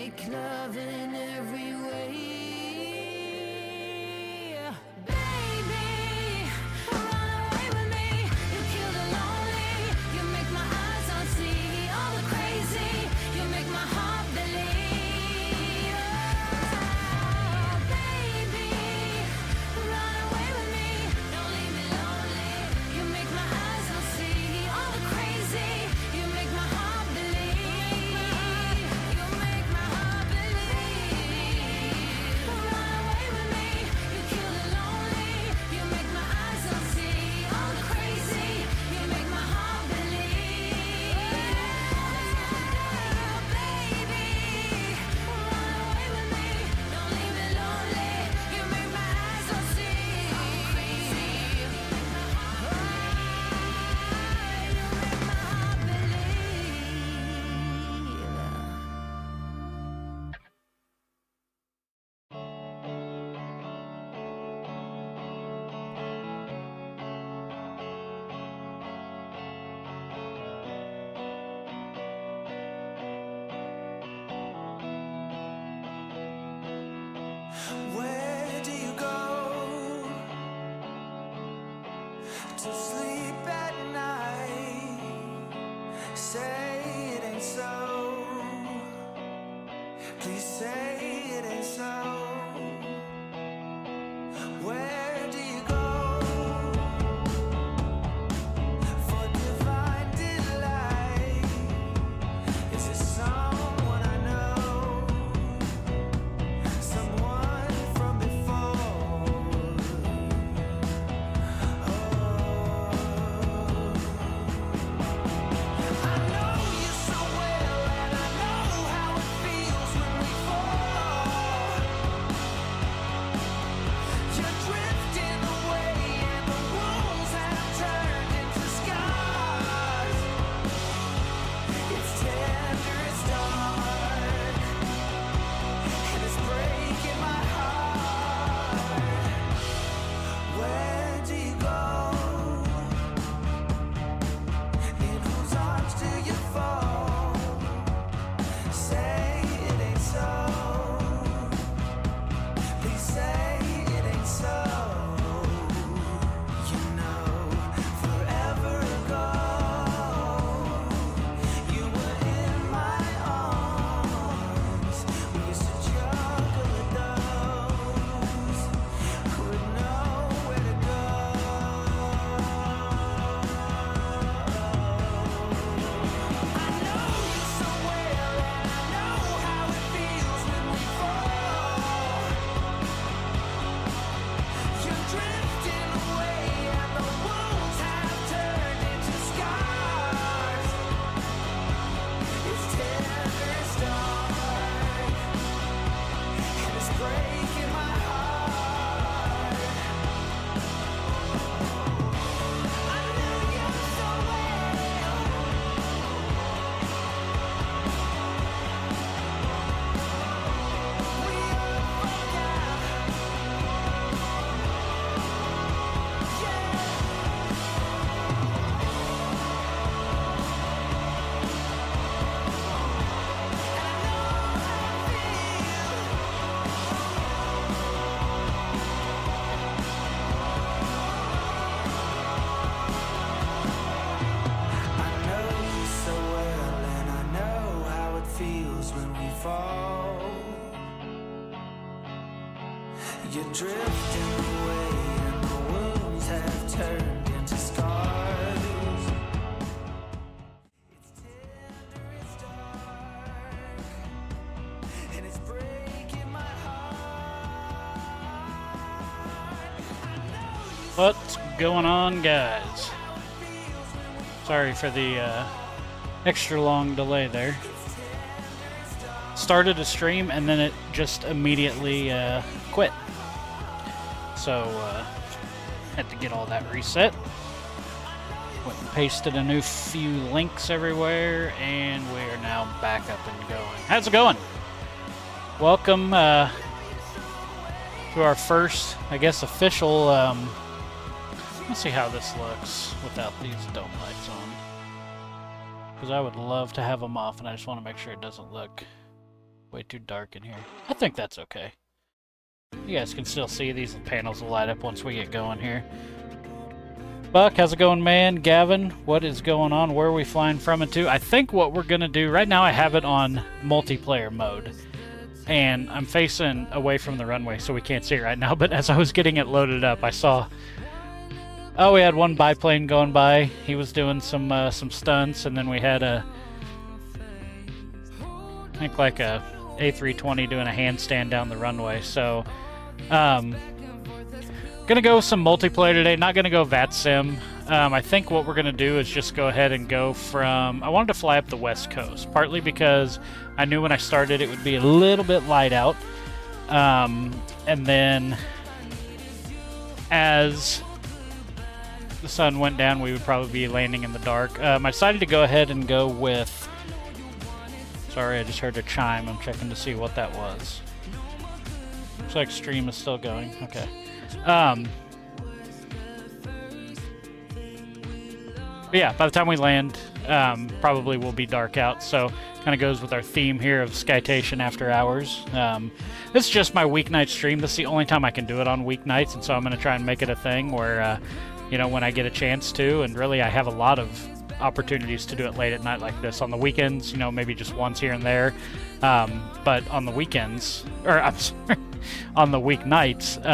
make love in every way. Baby, run away with me. You kill the lonely. You make my eyes not see all the crazy. You make my heart believe. Oh, baby, run away with me. Don't leave me lonely. You make my eyes not see all the crazy. You make my heart believe. You make my heart believe. Run away with me. You kill the lonely. You make my eyes not see all the crazy. You make my heart believe. Baby, run away with me. Don't leave me lonely. You make my eyes not see all the crazy. You make my heart believe. Where do you go to sleep at night? Say it ain't so. Please say it ain't so. Where do you go for divine delight? Is it someone I know? Someone from before. I know you so well, and I know how it feels when we fall. You're drifting away, and the wounds have turned into scars. It's tender, it's dark, and it's breaking my heart. Where do you go? In whose arms do you fall? Say it ain't so. Please say it ain't so. You know, forever ago, you were in my arms. We used to juggle at those. Wouldn't know where to go. I know you so well, and I know how it feels when we fall. You're drifting away, and the wounds have turned into scars. It's tender, it's dark, and it's breaking my heart. I knew you so well. We all forgot. I know you so well, and I know how it feels when we fall. You're drifting away, and the wounds have turned into scars. It's tender, it's dark, and it's breaking my heart. I know you What's going on, guys? Sorry for the extra long delay there. Started a stream and then it just immediately quit. So had to get all that reset. Went and pasted a new few links everywhere, and we are now back up and going. How's it going? Welcome to our first, I guess, official. Let's see how this looks without these dome lights on, because I would love to have them off, and I just want to make sure it doesn't look Way too dark in here. I think that's okay. You guys can still see these panels will light up once we get going here. Buck, how's it going, man? Gavin, what is going on? Where are we flying from and to? I think what we're going to do, right now I have it on multiplayer mode. And I'm facing away from the runway, so we can't see it right now. But as I was getting it loaded up, I saw... Oh, we had one biplane going by. He was doing some stunts, and then we had a... I think like a A320 doing a handstand down the runway. So, gonna go with some multiplayer today. Not gonna go VATSIM. I think what we're gonna do is just go ahead and go from... I wanted to fly up the West Coast, partly because I knew when I started it would be a little bit light out. And then as the sun went down, we would probably be landing in the dark. I decided to go ahead and go with... Sorry, I just heard a chime. I'm checking to see what that was. Looks like stream is still going. Okay. But yeah, by the time we land, probably will be dark out. So kind of goes with our theme here of Skytation After Hours. This is just my weeknight stream. This is the only time I can do it on weeknights, and so I'm going to try and make it a thing where, you know, when I get a chance to, and really I have a lot of opportunities to do it late at night like this. On the weekends, you know, maybe just once here and there. But on the weekends, or I'm sorry, on the weeknights,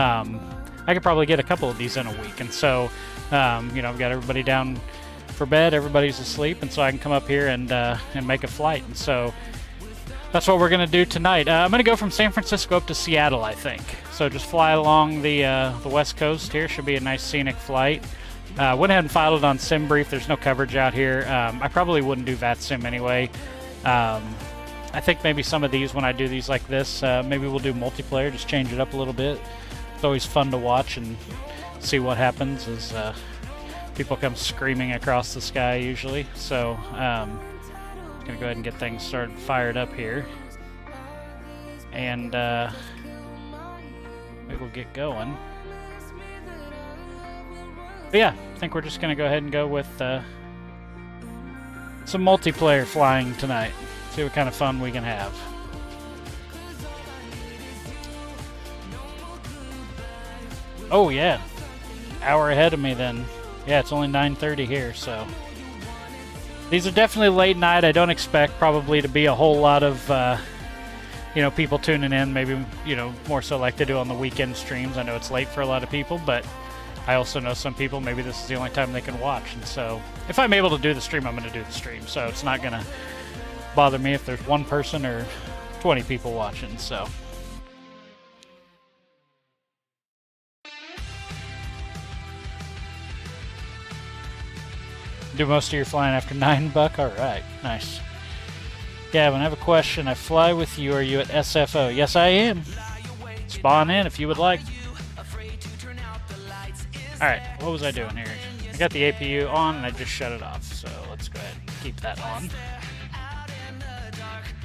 I could probably get a couple of these in a week. And so, you know, I've got everybody down for bed, everybody's asleep, and so I can come up here and make a flight. And so that's what we're going to do tonight. I'm going to go from San Francisco up to Seattle, I think. So just fly along the West Coast here. Should be a nice scenic flight. Went ahead and filed it on SimBrief. There's no coverage out here. I probably wouldn't do VATSIM anyway. I think maybe some of these, when I do these like this, maybe we'll do multiplayer, just change it up a little bit. It's always fun to watch and see what happens as people come screaming across the sky usually. So I'm going to go ahead and get things started fired up here. And maybe we'll get going. But yeah, I think we're just going to go ahead and go with some multiplayer flying tonight. See what kind of fun we can have. Oh yeah, hour ahead of me then. Yeah, it's only 9:30 here, so. These are definitely late night. I don't expect probably to be a whole lot of, you know, people tuning in. Maybe, you know, more so like they do on the weekend streams. I know it's late for a lot of people, but I also know some people, maybe this is the only time they can watch. And so if I'm able to do the stream, I'm going to do the stream. So it's not going to bother me if there's one person or 20 people watching. So do most of your flying after 9, Buck? All right, nice. Gavin, I have a question. I fly with you. Are you at SFO? Yes, I am. Spawn in if you would like. Alright, what was I doing here? I got the APU on and I just shut it off, so let's go ahead and keep that on.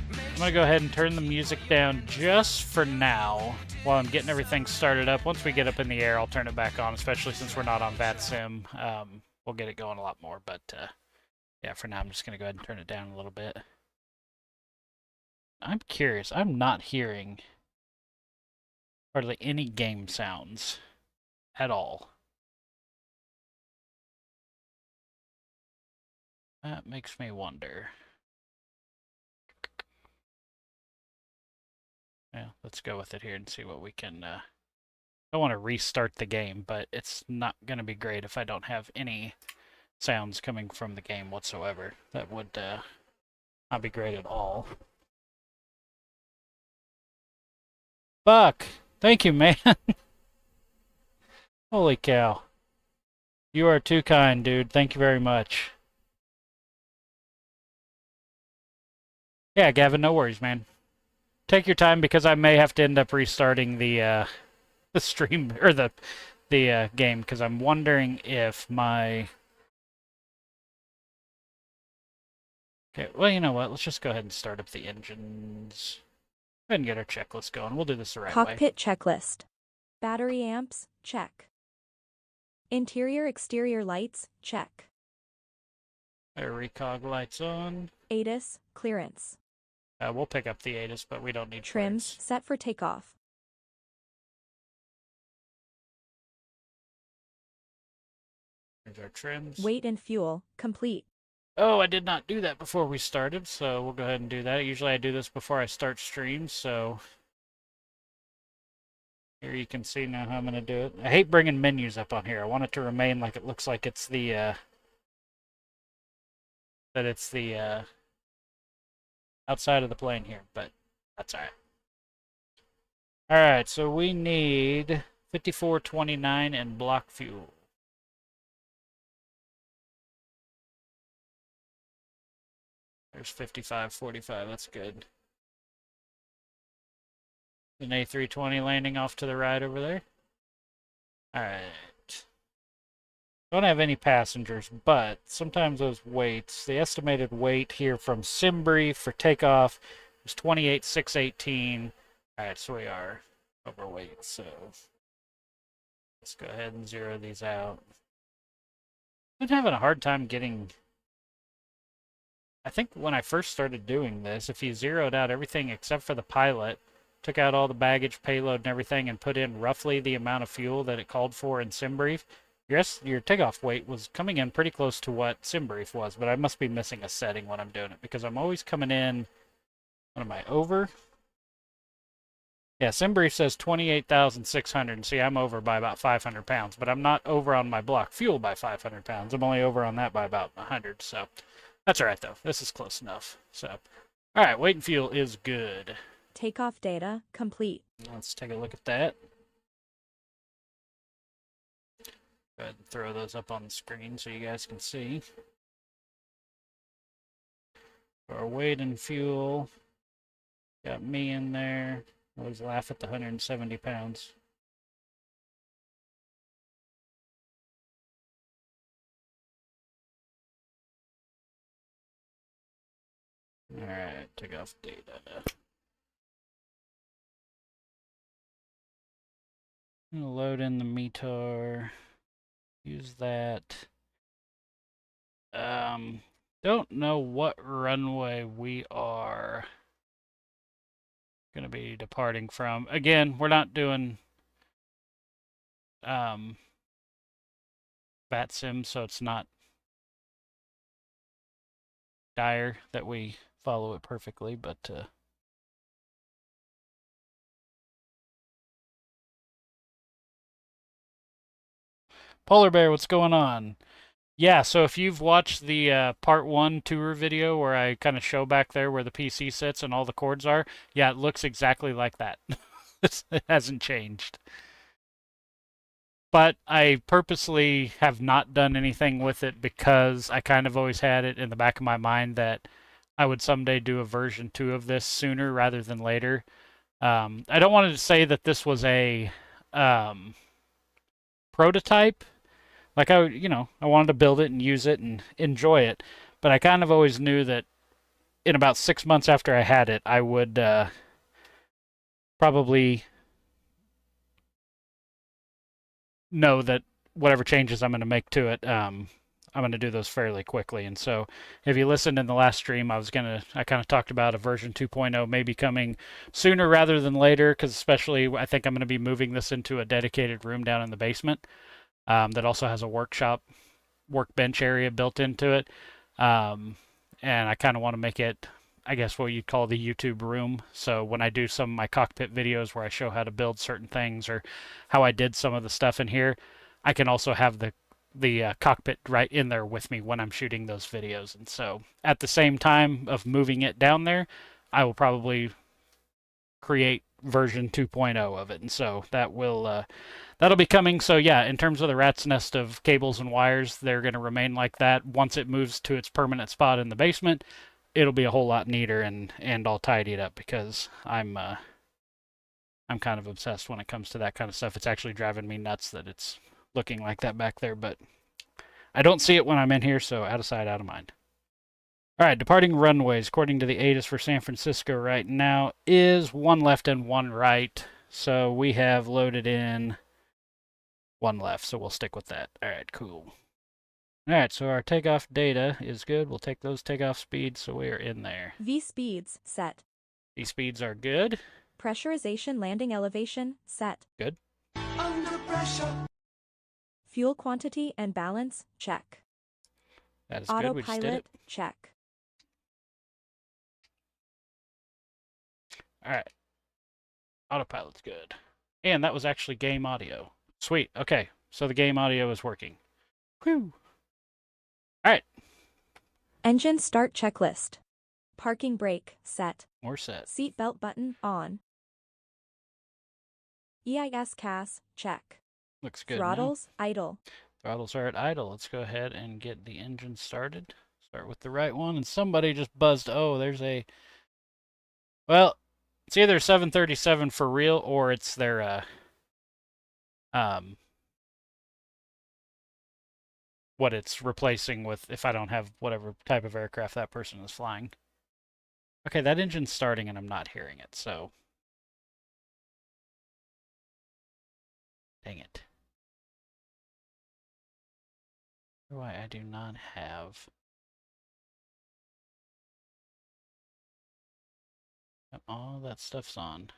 I'm going to go ahead and turn the music down just for now while I'm getting everything started up. Once we get up in the air, I'll turn it back on, especially since we're not on VATSIM. We'll get it going a lot more, but yeah, for now I'm just going to go ahead and turn it down a little bit. I'm curious. I'm not hearing hardly any game sounds at all. That makes me wonder. Yeah, let's go with it here and see what we can... I don't want to restart the game, but it's not going to be great if I don't have any sounds coming from the game whatsoever. That would not be great at all. Buck! Thank you, man! Holy cow. You are too kind, dude. Thank you very much. Yeah, Gavin, no worries, man. Take your time because I may have to end up restarting the stream or the game because I'm wondering if my... Okay, well, you know what? Let's just go ahead and start up the engines. Go ahead and get our checklist going. We'll do this the right way. Cockpit checklist. Battery amps, check. Interior exterior lights, check. Our recog lights on. ATIS, clearance. We'll pick up the ATIS, but we don't need Trims flares. set for takeoff. There's our trims. Weight and fuel complete. Oh, I did not do that before we started, so we'll go ahead and do that. Usually I do this before I start streams, so here you can see now how I'm going to do it. I hate bringing menus up on here. I want it to remain like it looks like it's the, that it's the, outside of the plane here, but that's alright. Alright, so we need 5429 and block fuel. There's 5545, that's good. An A320 landing off to the right over there. Alright. Don't have any passengers, but sometimes those weights, the estimated weight here from SimBrief for takeoff is 28,618. Alright, so we are overweight, so let's go ahead and zero these out. I've been having a hard time getting... I think when I first started doing this, if you zeroed out everything except for the pilot, took out all the baggage, payload, and everything, and put in roughly the amount of fuel that it called for in SimBrief, your takeoff weight was coming in pretty close to what SimBrief was, but I must be missing a setting when I'm doing it, because I'm always coming in... What am I, over? Yeah, SimBrief says 28,600. See, I'm over by about 500 pounds, but I'm not over on my block fuel by 500 pounds. I'm only over on that by about 100, so... That's alright, though. This is close enough. So, alright, weight and fuel is good. Takeoff data complete. Let's take a look at that. Go ahead and throw those up on the screen so you guys can see. Our weight and fuel. Got me in there. I always laugh at the 170 pounds. Alright, takeoff data. I'm gonna load in the METAR. Use that. Don't know what runway we are gonna be departing from. Again, we're not doing VATSIM, so it's not dire that we follow it perfectly, but Polar Bear, what's going on? Yeah, so if you've watched the part 1 tour video where I kind of show back there where the PC sits and all the cords are, yeah, it looks exactly like that. It hasn't changed. But I purposely have not done anything with it because I kind of always had it in the back of my mind that I would someday do a version 2 of this sooner rather than later. I don't want to say that this was a prototype. Like I wanted to build it and use it and enjoy it. But I kind of always knew that in about 6 months after I had it, I would probably know that whatever changes I'm going to make to it, I'm going to do those fairly quickly. And so if you listened in the last stream, I kind of talked about a version 2.0 maybe coming sooner rather than later, because especially I think I'm going to be moving this into a dedicated room down in the basement that also has a workbench area built into it. And I kind of want to make it, I guess, what you'd call the YouTube room. So when I do some of my cockpit videos where I show how to build certain things or how I did some of the stuff in here, I can also have the cockpit right in there with me when I'm shooting those videos. And so at the same time of moving it down there, I will probably create version 2.0 of it. And so that will that'll be coming. So yeah, in terms of the rat's nest of cables and wires, they're going to remain like that. Once it moves to its permanent spot in the basement, it'll be a whole lot neater and all tidied up, because I'm kind of obsessed when it comes to that kind of stuff. It's actually driving me nuts that it's looking like that back there, but I don't see it when I'm in here, so out of sight, out of mind. All right, departing runways, according to the ATIS for San Francisco right now, is 1 left and 1 right. So we have loaded in 1 left, so we'll stick with that. All right, cool. All right, so our takeoff data is good. We'll take those takeoff speeds, so we are in there. V speeds set. These speeds are good. Pressurization landing elevation, set. Good. Under pressure. Fuel quantity and balance, check. That is good. We just did it. Autopilot, check. Alright. Autopilot's good. And that was actually game audio. Sweet. Okay. So the game audio is working. Whew. Alright. Engine start checklist. Parking brake, set. We're set. Seatbelt button, on. EIS CAS, check. Looks good. Throttles, idle. Throttles are at idle. Let's go ahead and get the engine started. Start with the right one. And somebody just buzzed. Oh, there's a... Well, it's either 737 for real or it's their... what it's replacing with if I don't have whatever type of aircraft that person is flying. Okay, that engine's starting and I'm not hearing it, so... Dang it. Why I do not have... All that stuff's on.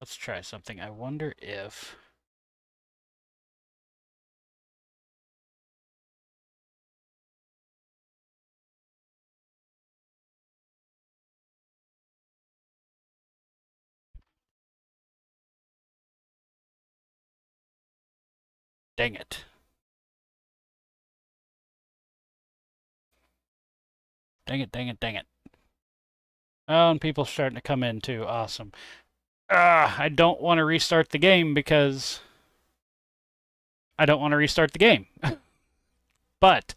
Let's try something. I wonder if... Dang it. Dang it, dang it, dang it. Oh, and people starting to come in too. Awesome. I don't want to restart the game because I don't want to restart the game. But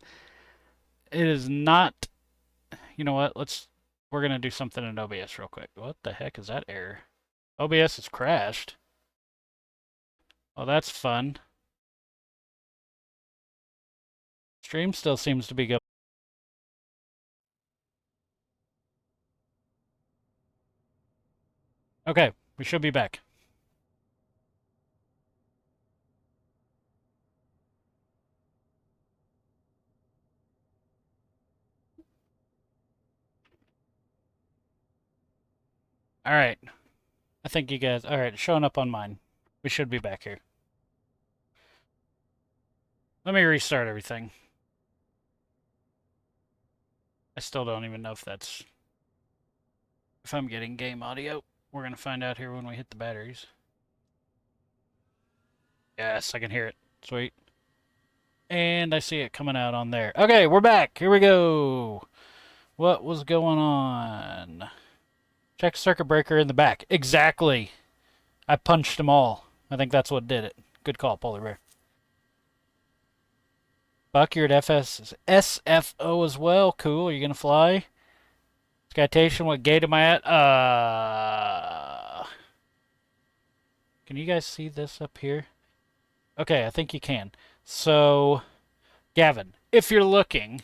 it is not... You know what? We're going to do something in OBS real quick. What the heck is that error? OBS has crashed. Oh, that's fun. Stream still seems to be going. Okay, we should be back. Alright. I think you guys... Alright, showing up on mine. We should be back here. Let me restart everything. I still don't even know if that's... If I'm getting game audio. We're going to find out here when we hit the batteries. Yes, I can hear it. Sweet. And I see it coming out on there. Okay, we're back. Here we go. What was going on? Check circuit breaker in the back. Exactly. I punched them all. I think that's what did it. Good call, Polar Bear. Buck, you're at SFO as well. Cool. Are you going to fly? Skytation, what gate am I at? Can you guys see this up here? Okay, I think you can. So, Gavin, if you're looking,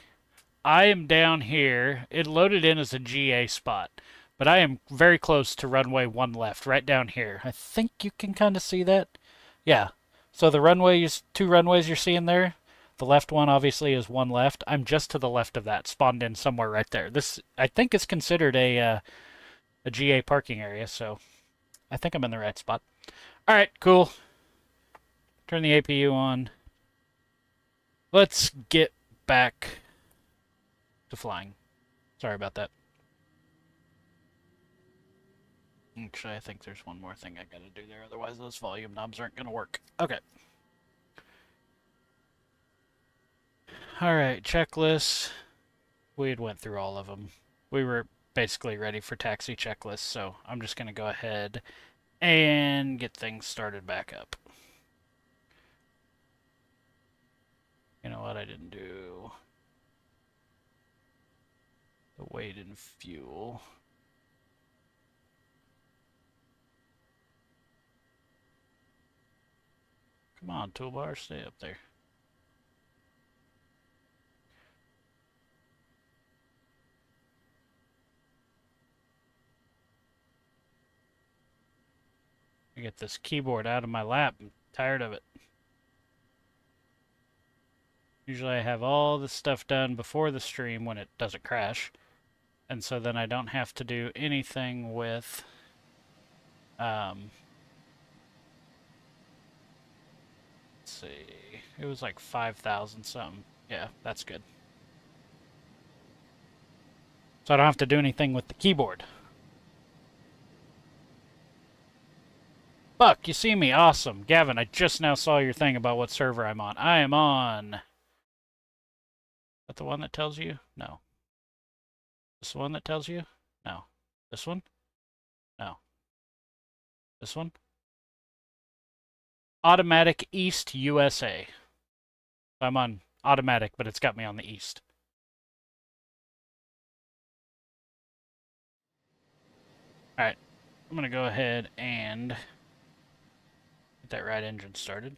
I am down here. It loaded in as a GA spot, but I am very close to runway 1 left, right down here. I think you can kind of see that. Yeah. So the runways, 2 runways you're seeing there, the left one obviously is 1 left. I'm just to the left of that, spawned in somewhere right there. This, I think, is considered a GA parking area, so I think I'm in the right spot. All right, cool. Turn the APU on. Let's get back to flying. Sorry about that. Actually, I think there's one more thing I gotta do there, otherwise those volume knobs aren't gonna work. Okay. Alright, checklist. We had went through all of them. We were basically ready for taxi checklist, so I'm just gonna go ahead and get things started back up. You know what I didn't do? The weight and fuel. Come on, toolbar, stay up there. I get this keyboard out of my lap. I'm tired of it. Usually I have all this stuff done before the stream when it doesn't crash. And so then I don't have to do anything with let's see, it was like 5,000 something. Yeah, that's good. So I don't have to do anything with the keyboard. Buck, you see me? Awesome. Gavin, I just now saw your thing about what server I'm on. I am on... Is that the one that tells you? No. This the one that tells you? No. This one? No. This one? Automatic East USA. I'm on automatic, but it's got me on the East. Alright. I'm going to go ahead and get that right engine started.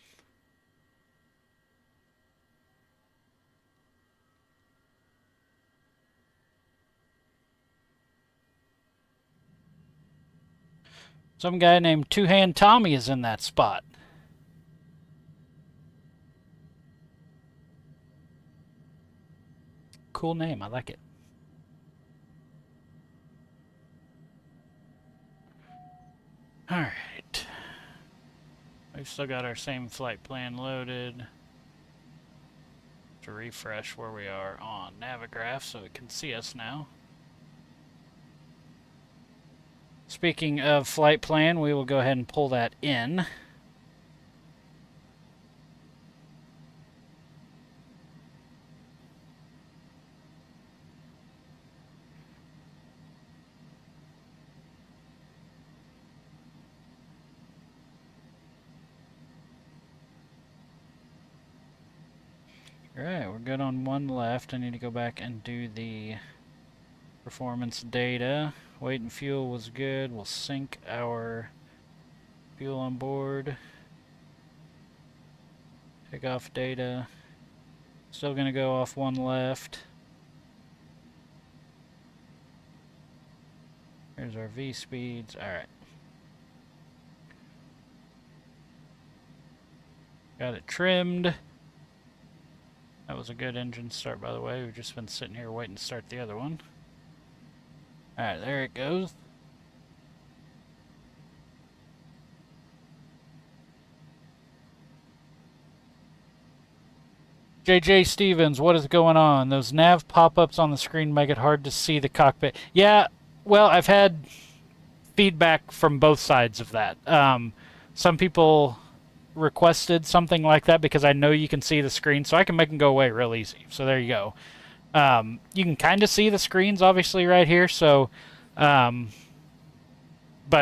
Some guy named Two Hand Tommy is in that spot. Cool name, I like it. Alright. We've still got our same flight plan loaded. To refresh where we are on Navigraph so it can see us now. Speaking of flight plan, we will go ahead and pull that in. Alright, we're good on one left. I need to go back and do the performance data. Weight and fuel was good. We'll sync our fuel on board. Takeoff data. Still going to go off one left. Here's our V speeds. Alright. Got it trimmed. That was a good engine start, by the way. We've just been sitting here waiting to start the other one. Alright, there it goes. JJ Stevens, what is going on? Those nav pop-ups on the screen make it hard to see the cockpit. Yeah, well, I've had feedback from both sides of that. Some people requested something like that because I know you can see the screen, so I can make them go away real easy. So there you go. You can kind of see the screens, obviously, right here. So, but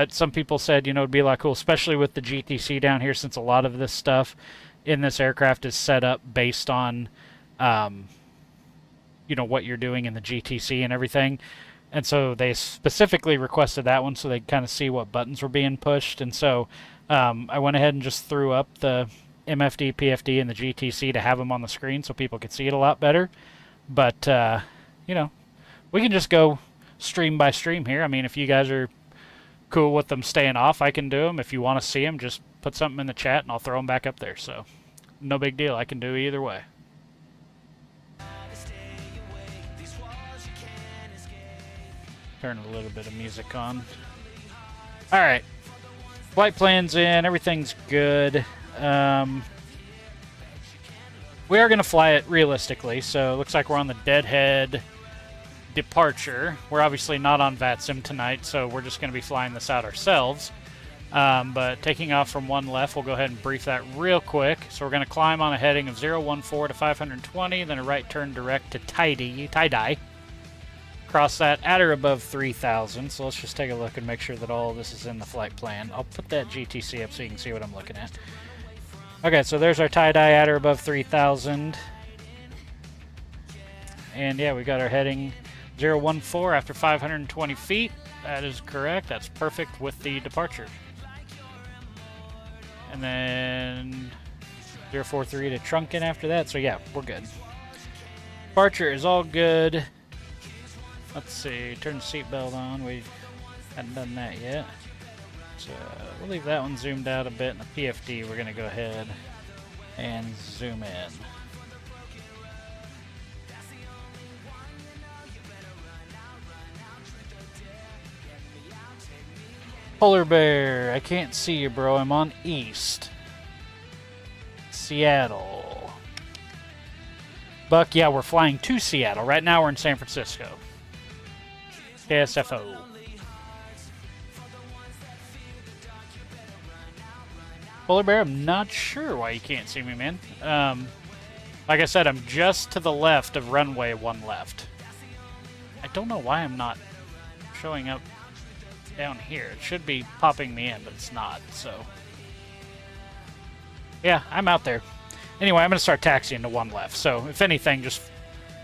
some people said, you know, it'd be a lot cool, especially with the GTC down here, since a lot of this stuff in this aircraft is set up based on, you know, what you're doing in the GTC and everything. And so they specifically requested that one so they could kind of see what buttons were being pushed. And so I went ahead and just threw up the MFD, PFD, and the GTC to have them on the screen so people could see it a lot better. But, you know, we can just go stream by stream here. I mean, if you guys are cool with them staying off, I can do them. If you want to see them, just put something in the chat and I'll throw them back up there. So, no big deal. I can do either way. Turn a little bit of music on. Alright. Flight plan's in. Everything's good. We are going to fly it realistically, so it looks like we're on the deadhead departure. We're obviously not on VATSIM tonight, so we're just going to be flying this out ourselves. But taking off from one left, we'll go ahead and brief that real quick. So we're going to climb on a heading of 014 to 520, then a right turn direct to tie-dye. Cross that at or above 3,000. So let's just take a look and make sure that all of this is in the flight plan. I'll put that GTC up so you can see what I'm looking at. Okay, so there's our tie-dye at or above 3,000. And yeah, we got our heading 014 after 520 feet. That is correct. That's perfect with the departure. And then 043 to Trunken after that. So yeah, we're good. Departure is all good. Let's see, turn the seatbelt on. We hadn't done that yet. So we'll leave that one zoomed out a bit. In the PFD, we're going to go ahead and zoom in. Polar Bear, I can't see you, bro. I'm on east. Seattle. Buck, yeah, we're flying to Seattle. Right now we're in San Francisco. KSFO. Polar Bear, I'm not sure why you can't see me, man. Like I said, I'm just to the left of runway 1 left. I don't know why I'm not showing up down here. It should be popping me in, but it's not, so. Yeah, I'm out there. Anyway, I'm going to start taxiing to 1 left, so if anything, just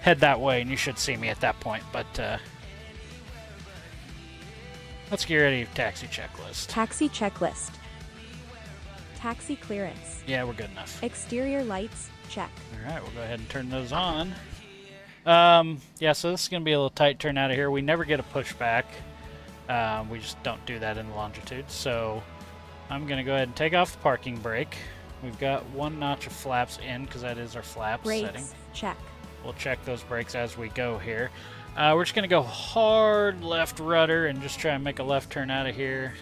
head that way and you should see me at that point, but let's get ready for taxi checklist. Taxi checklist. Taxi clearance. Yeah, we're good enough. Exterior lights, check. Alright, we'll go ahead and turn those on. Yeah, so this is going to be a little tight turn out of here. We never get a pushback. We just don't do that in the Longitude. So I'm going to go ahead and take off the parking brake. We've got 1 notch of flaps in because that is our flaps setting. Brakes, check. We'll check those brakes as we go here. We're just going to go hard left rudder and just try and make a left turn out of here.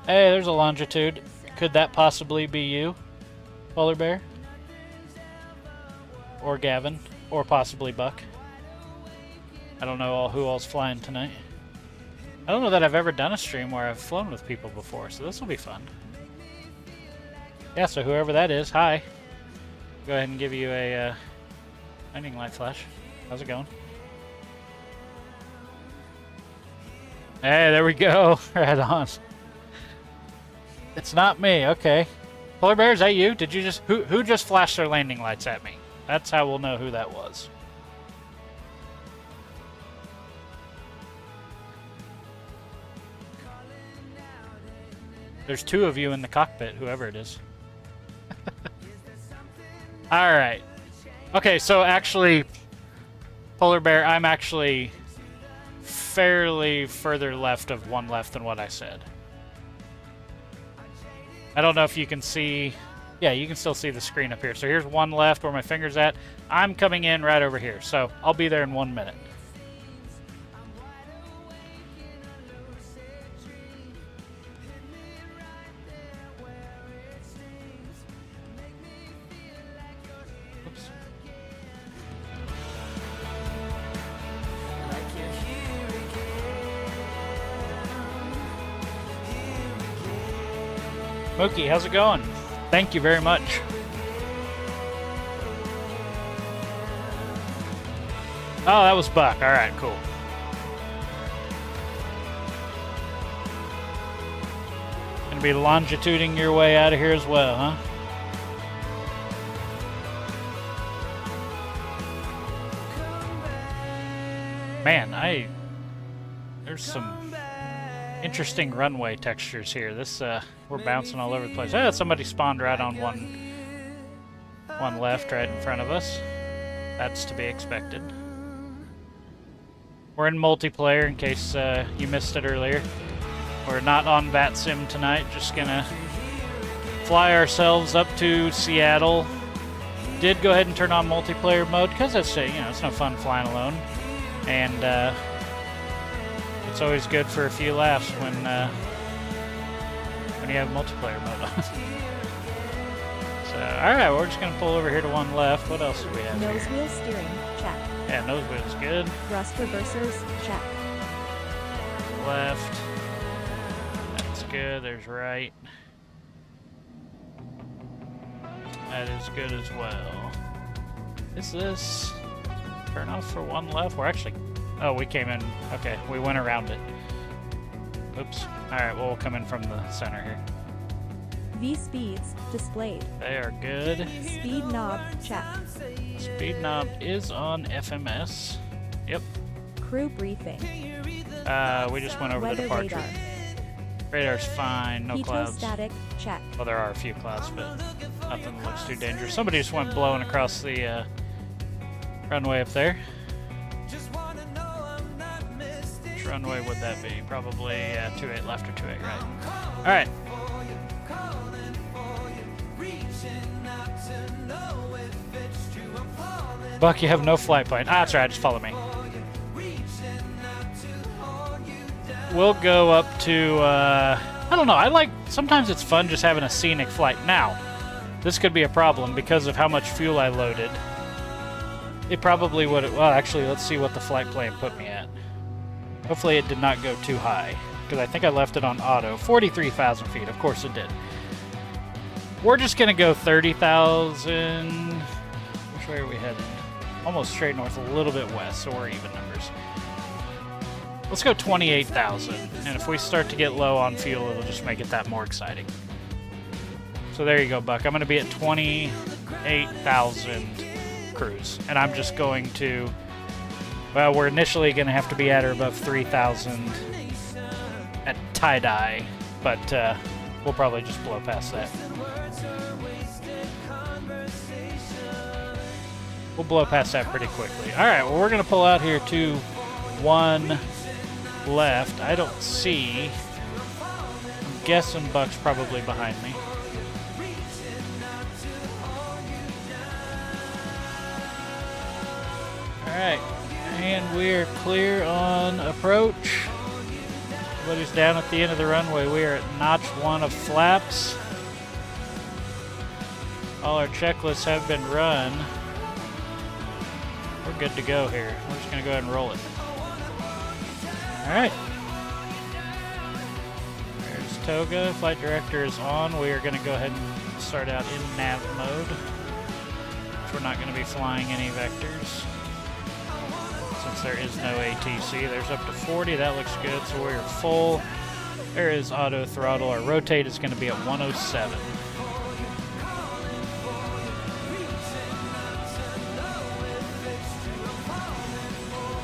Hey, there's a Longitude. Could that possibly be you, Polar Bear? Or Gavin? Or possibly Buck? I don't know who all's flying tonight. I don't know that I've ever done a stream where I've flown with people before, so this will be fun. Yeah, so whoever that is, hi. Go ahead and give you a landing light flash. How's it going? Hey, there we go. Right on. It's not me, okay. Polar Bear, is that you? Did you just who just flashed their landing lights at me? That's how we'll know who that was. There's 2 of you in the cockpit, whoever it is. Alright. Okay, so actually, Polar Bear, I'm actually fairly further left of 1 left than what I said. I don't know if you can see. Yeah, you can still see the screen up here. So here's 1 left where my finger's at. I'm coming in right over here. So I'll be there in 1 minute. Oops. Mookie, how's it going? Thank you very much. Oh, that was Buck. All right, cool. Gonna be longituding your way out of here as well, huh? Man, there's some interesting runway textures here. This we're bouncing all over the place. Oh, somebody spawned right on one left right in front of us. That's to be expected. We're in multiplayer in case you missed it earlier. We're not on VATSIM tonight, just gonna fly ourselves up to Seattle. Did go ahead and turn on multiplayer mode because it's it's no fun flying alone. And it's always good for a few laughs when you have multiplayer mode on. So, alright, we're just going to pull over here to 1 left. What else do we have Nose here? wheel steering, check. Yeah, nose wheel's good. Thrust reversers, check. Left. That's good. There's right. That is good as well. Is this turn off for 1 left? We're actually... Oh, we came in. Okay, we went around it. Oops. Alright, well, we'll come in from the center here. V speeds, displayed. They are good. Speed knob, check. Speed knob is on FMS. Yep. Crew briefing. We just went over the Weather departure. radar. Radar's fine, no clouds. Static, check. Well, there are a few clouds, but nothing that looks too dangerous. Somebody just went blowing across the runway would that be? Probably 28 left or 28 right. All right. Buck, you have no flight plan. Ah, that's right. Just follow me. We'll go up to, I don't know. Sometimes it's fun just having a scenic flight. Now, this could be a problem because of how much fuel I loaded. It probably would, well, actually, let's see what the flight plan put me at. Hopefully it did not go too high, because I think I left it on auto. 43,000 feet, of course it did. We're just going to go 30,000. Which way are we headed? Almost straight north, a little bit west, so we're even numbers. Let's go 28,000, and if we start to get low on fuel, it'll just make it that more exciting. So there you go, Buck. I'm going to be at 28,000 cruise, and I'm just going to, well, we're initially going to have to be at or above 3,000 at tie-dye, but we'll probably just blow past that. We'll blow past that pretty quickly. All right, well, we're going to pull out here to 1 left. I don't see. I'm guessing Buck's probably behind me. Alright, and we're clear on approach. Everybody's down at the end of the runway. We are at notch 1 of flaps. All our checklists have been run. We're good to go here. We're just going to go ahead and roll it. Alright. There's Toga. Flight director is on. We are going to go ahead and start out in nav mode. We're not going to be flying any vectors. Since there is no ATC, there's up to 40. That looks good. So we're full. There is auto throttle. Our rotate is going to be at 107.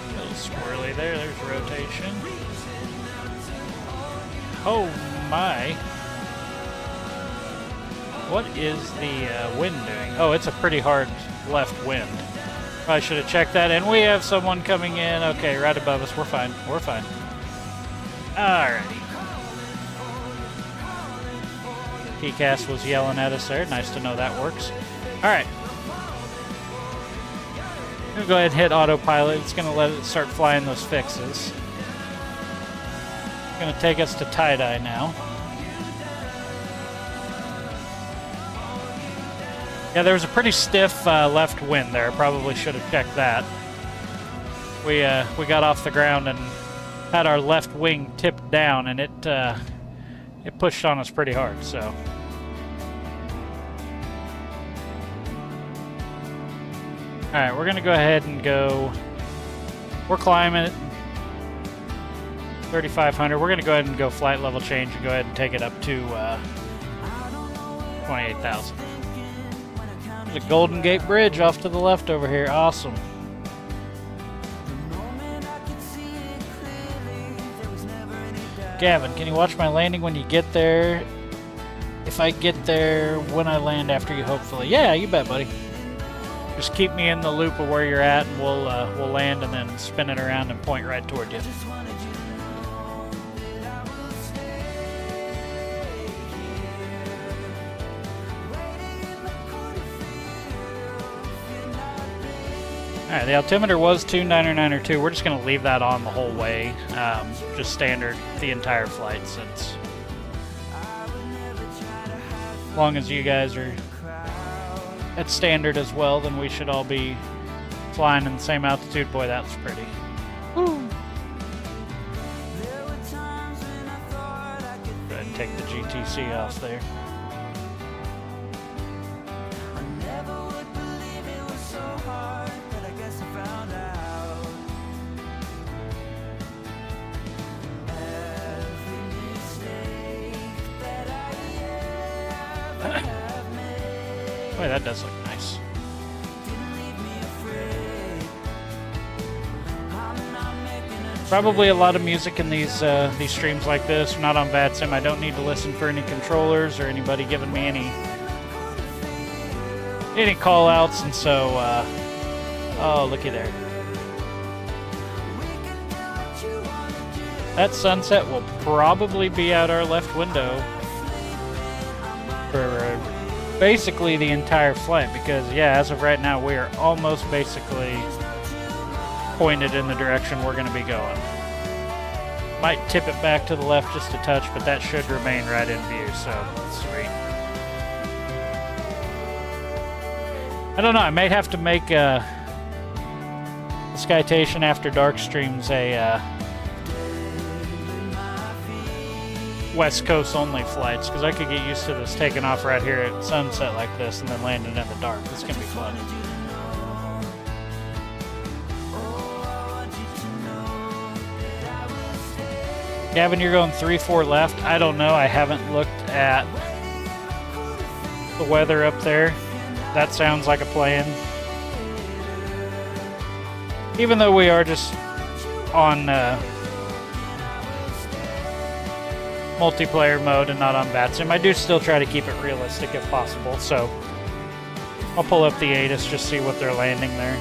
A little squirrely there. There's rotation. Oh my. What is the wind doing? Oh, it's a pretty hard left wind. I should have checked that, and we have someone coming in. Okay, right above us. We're fine. We're fine. Alrighty. PCAS was yelling at us there. Nice to know that works. Alright. I'm going to go ahead and hit autopilot. It's going to let it start flying those fixes. It's going to take us to tie-dye now. Yeah, there was a pretty stiff left wind there. Probably should have checked that. We got off the ground and had our left wing tipped down, and it pushed on us pretty hard. So, all right, we're gonna go ahead and go. We're climbing at 3,500. We're gonna go ahead and go flight level change and go ahead and take it up to 28,000. The Golden Gate Bridge off to the left over here. Awesome. Gavin, can you watch my landing when you get there? If I get there when I land after you, hopefully. Yeah, you bet, buddy. Just keep me in the loop of where you're at, and we'll land and then spin it around and point right toward you. Alright, the altimeter was 2992. We're just going to leave that on the whole way. Just standard the entire flight, since as long as you guys are at standard as well, then we should all be flying in the same altitude. Boy, that was pretty. Woo. Go ahead and take the GTC off there. Boy, that does look nice. Probably a lot of music in these streams like this. I'm not on VATSIM. I don't need to listen for any controllers or anybody giving me any call outs, and so oh, looky there. That sunset will probably be out our left window for basically the entire flight because, yeah, as of right now, we are almost basically pointed in the direction we're going to be going. Might tip it back to the left just a touch, but that should remain right in view, so sweet. I don't know, I may have to make the Skytation After Dark streams a West Coast only flights, because I could get used to this taking off right here at sunset like this and then landing in the dark. It's going to be fun. Gavin, you're going 3-4 left. I don't know. I haven't looked at the weather up there. That sounds like a plan. Even though we are just on multiplayer mode and not on VATSIM, I do still try to keep it realistic if possible. So I'll pull up the ATIS, just see what they're landing there.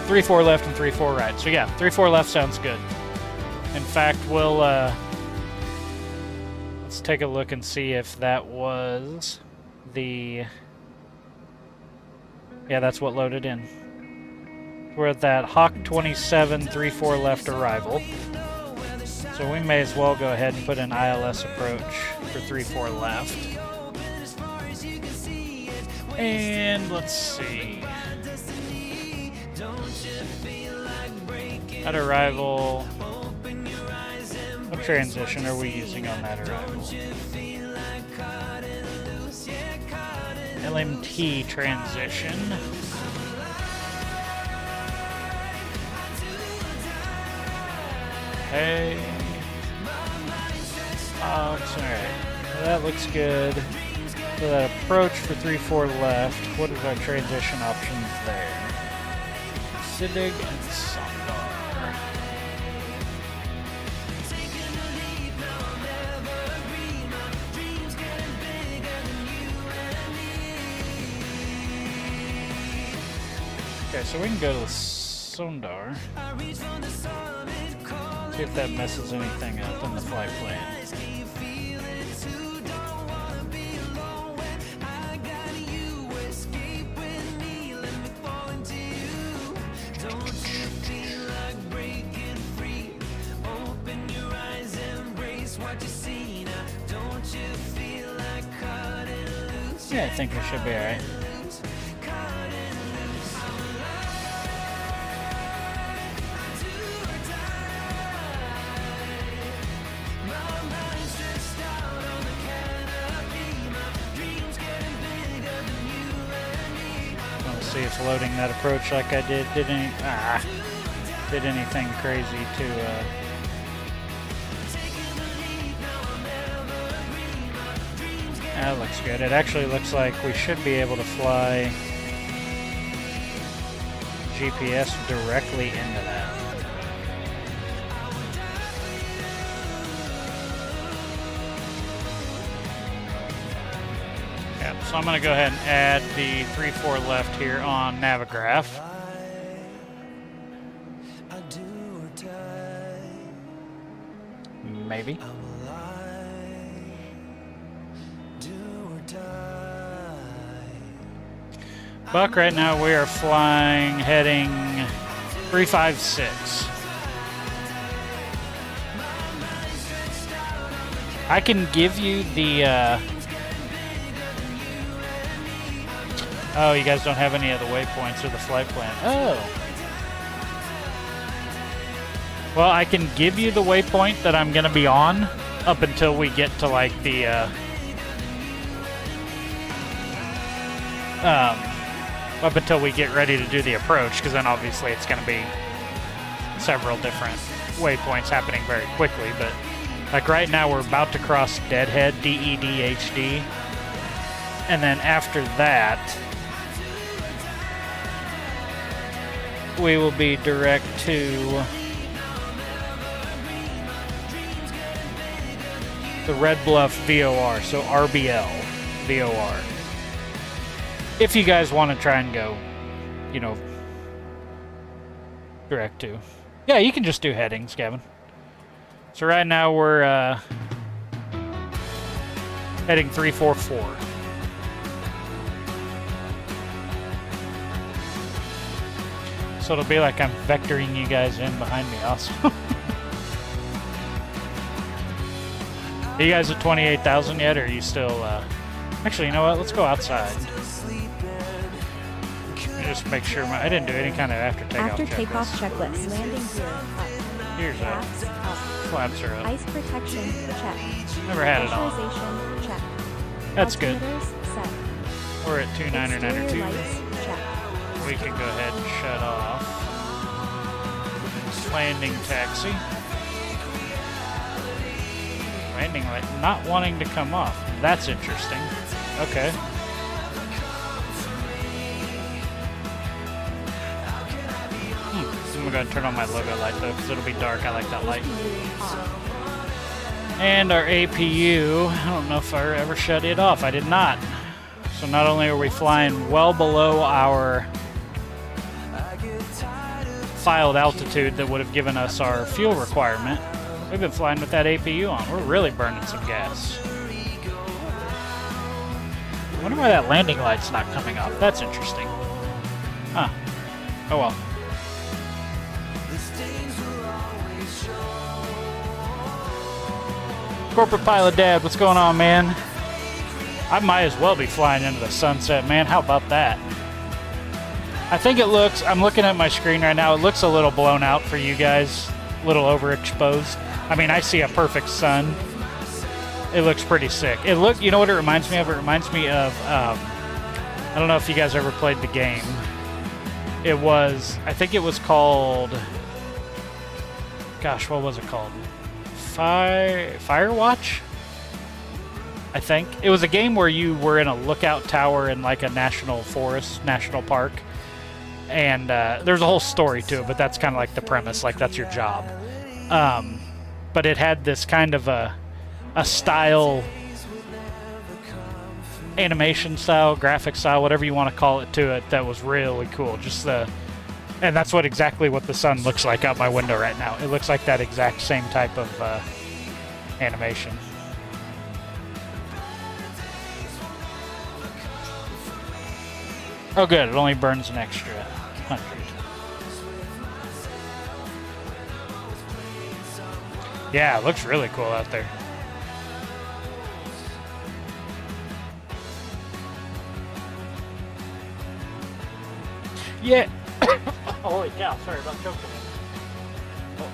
3-4 left and 3-4 right. So yeah, 3-4 left sounds good. In fact, we'll let's take a look and see if that was the... Yeah, that's what loaded in. We're at that Hawk 27 3-4 left arrival. So we may as well go ahead and put an ILS approach for 3-4 left. And let's see. At arrival, what transition are we using on that arrival? LMT transition. Hey. Alright. That looks good. So that approach for 3-4 left. What is our transition options there? Siddig and Sondar. Okay, so we can go to Sondar. See if that messes anything up in the flight plan. Yeah, I think we should be alright. See if loading that approach like I did did anything crazy to that looks good. It actually looks like we should be able to fly GPS directly into that. So I'm going to go ahead and add the 3-4 left here on Navigraph. Maybe. Buck, right now we are flying heading 356. I can give you the oh, you guys don't have any of the waypoints or the flight plan. Oh. Well, I can give you the waypoint that I'm going to be on up until we get to, like, the, up until we get ready to do the approach, because then obviously it's going to be several different waypoints happening very quickly, but, like, right now we're about to cross Deadhead, DEDHD, and then after that, we will be direct to the Red Bluff VOR, so RBL VOR. If you guys want to try and go, you know, direct to. Yeah, you can just do headings, Gavin. So right now we're heading 344. So it'll be like I'm vectoring you guys in behind me also. Are you guys at 28,000 yet, or are you still... Actually, you know what? Let's go outside. Just make sure I didn't do any kind of after takeoff After takeoff checklist. Landing gear up. Gears up. Flaps up. Flaps are up. Ice protection check. Never had it on. Pressurization check. That's good. Altimeters set. We're at 299 or Exterior 2. lights check. We can go ahead and shut off. Landing taxi. Landing light not wanting to come off. That's interesting. Okay. I'm gonna go ahead and turn on my logo light though, because it'll be dark. I like that light. And our APU, I don't know if I ever shut it off. I did not. So not only are we flying well below our filed altitude that would have given us our fuel requirement, we've been flying with that APU on. We're really burning some gas. I wonder why that landing light's not coming off. That's interesting. Huh. Oh well. Corporate Pilot Dad, what's going on, man? I might as well be flying into the sunset, man. How about that? I think it looks, I'm looking at my screen right now, it looks a little blown out for you guys. A little overexposed. I mean, I see a perfect sun. It looks pretty sick. You know what it reminds me of? It reminds me of, I don't know if you guys ever played the game. It was, I think it was called, gosh, what was it called? Firewatch? I think. It was a game where you were in a lookout tower in like a national forest, national park. And there's a whole story to it, but that's kind of like the premise, like that's your job. But it had this kind of a style, animation style, graphic style, whatever you want to call it to it, that was really cool. And that's exactly what the sun looks like out my window right now. It looks like that exact same type of animation. Oh good, it only burns an extra 100. Yeah, it looks really cool out there. Yeah. Holy cow, sorry about choking. Oh.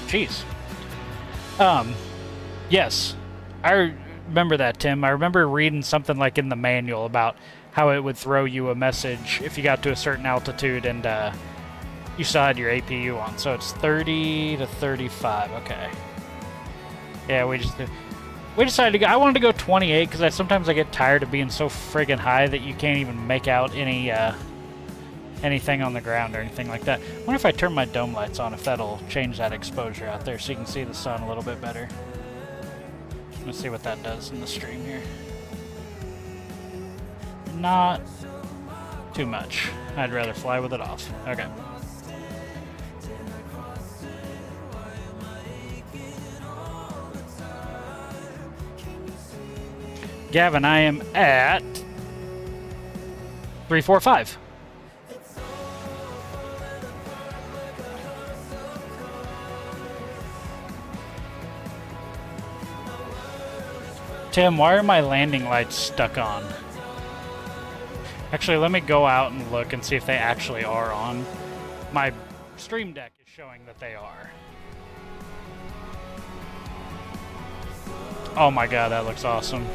Jeez. Yes. I remember that, Tim. I remember reading something like in the manual about how it would throw you a message if you got to a certain altitude and you still had your APU on. So it's 30 to 35. Okay. Yeah, we decided to go. I wanted to go 28 because sometimes I get tired of being so friggin' high that you can't even make out anything on the ground or anything like that. I wonder if I turn my dome lights on, if that'll change that exposure out there so you can see the sun a little bit better. Let's see what that does in the stream here. Not too much. I'd rather fly with it off. Okay. Gavin, I am at 345. Tim, why are my landing lights stuck on? Actually, let me go out and look and see if they actually are on. My stream deck is showing that they are. Oh my god, that looks awesome.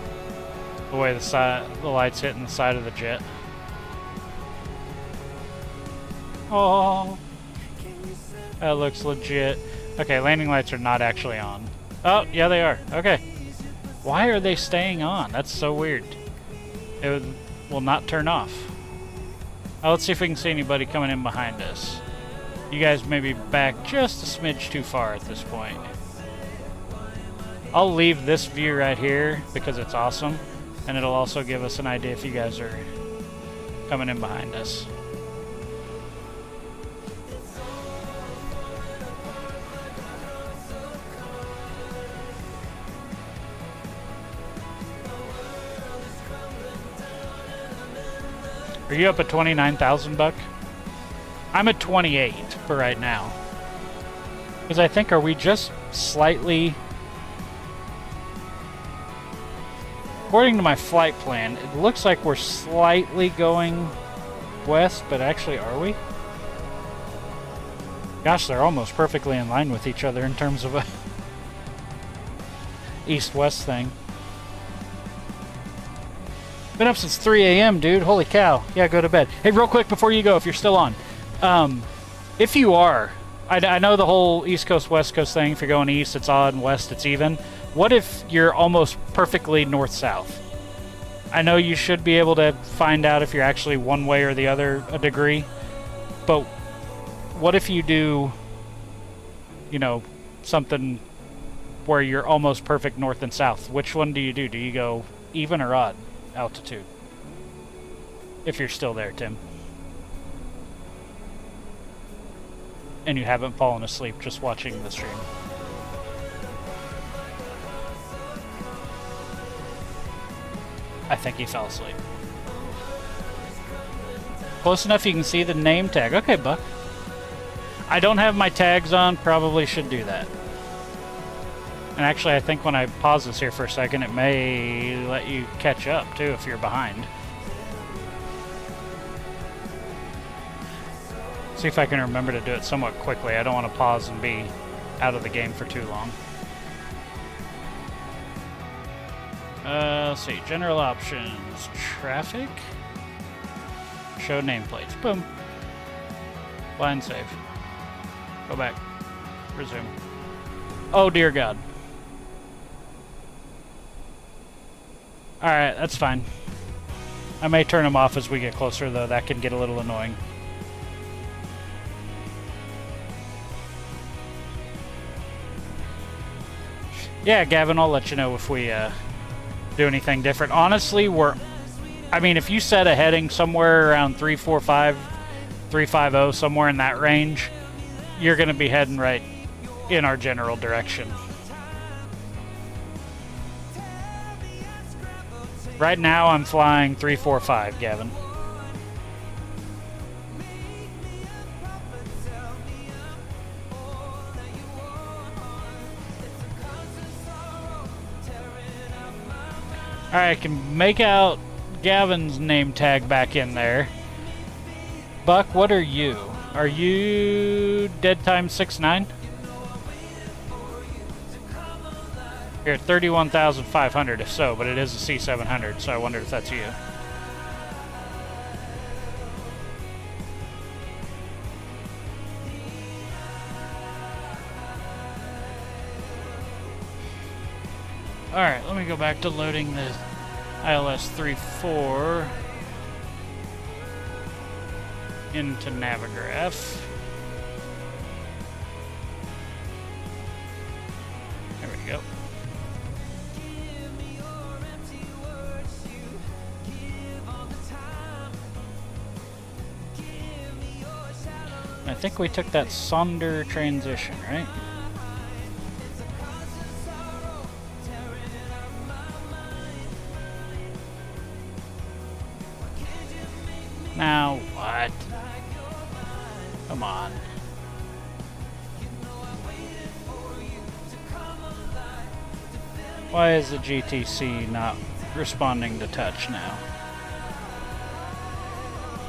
The way the light's hitting the side of the jet. Oh, that looks legit. Okay, landing lights are not actually on. Oh, yeah, they are. Okay. Why are they staying on? That's so weird. It will not turn off. Oh, let's see if we can see anybody coming in behind us. You guys may be back just a smidge too far at this point. I'll leave this view right here because it's awesome. And it'll also give us an idea if you guys are coming in behind us. Are you up at 29,000, Buck? I'm at 28 for right now. Because I think, are we just slightly... According to my flight plan, it looks like we're slightly going west, but actually, are we? Gosh, they're almost perfectly in line with each other in terms of a east-west thing. Been up since 3 a.m., dude. Holy cow. Yeah, go to bed. Hey, real quick before you go, if you're still on. If you are, I know the whole East Coast, West Coast thing. If you're going east, it's odd, and west, it's even. What if you're almost perfectly north-south? I know you should be able to find out if you're actually one way or the other a degree, but what if you do, you know, something where you're almost perfect north and south? Which one do you do? Do you go even or odd altitude? If you're still there, Tim. And you haven't fallen asleep just watching the stream. I think he fell asleep. Close enough you can see the name tag. Okay, Buck. I don't have my tags on. Probably should do that. And actually, I think when I pause this here for a second, it may let you catch up, too, if you're behind. See if I can remember to do it somewhat quickly. I don't want to pause and be out of the game for too long. Let's see. General options. Traffic. Show nameplates. Boom. Blind save. Go back. Resume. Oh, dear God. Alright, that's fine. I may turn them off as we get closer, though. That can get a little annoying. Yeah, Gavin, I'll let you know if we do anything different. Honestly, I mean, if you set a heading somewhere around 345, 350, somewhere in that range, you're going to be heading right in our general direction. Right now, I'm flying 345, Gavin. Alright, I can make out Gavin's name tag back in there. Buck, what are you? Are you Dead Time 69? You're at 31,500 if so, but it is a C700, so I wonder if that's you. Alright, let me go back to loading the ILS 34 into Navigraph. There we go. I think we took that Sonder transition, right? Now what? Come on. Why is the GTC not responding to touch now?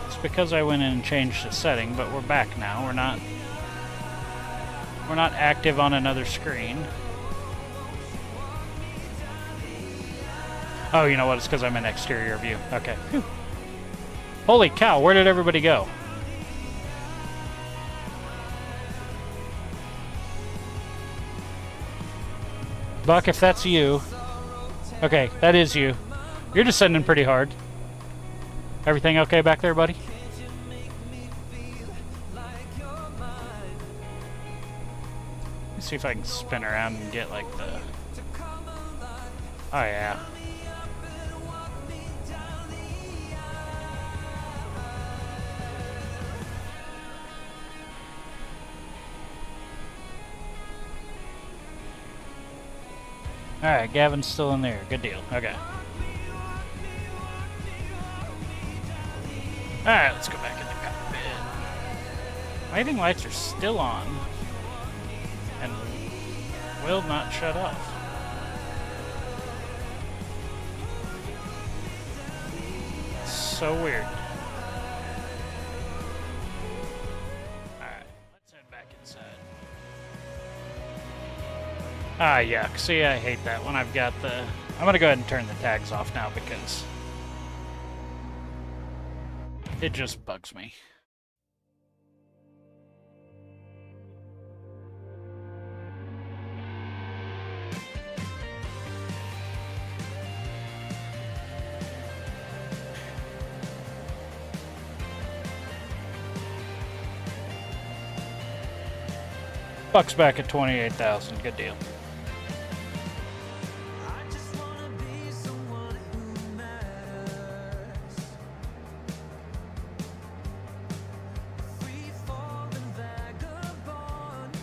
It's because I went in and changed the setting, but we're back now. We're not active on another screen. Oh, you know what? It's because I'm in exterior view. Okay. Whew. Holy cow, where did everybody go? Buck, if that's you. Okay, that is you. You're descending pretty hard. Everything okay back there, buddy? Let's see if I can spin around and get like the... Oh yeah. Alright, Gavin's still in there. Good deal. Okay. Alright, let's go back in the cockpit. Lighting lights are still on and will not shut off. So weird. Alright, let's head back inside. Ah, yuck. See, I hate that when I've got the... I'm gonna go ahead and turn the tags off now because it just bugs me. Bucks back at 28,000. Good deal. I just wanna be someone who matters. Free falling vagabond.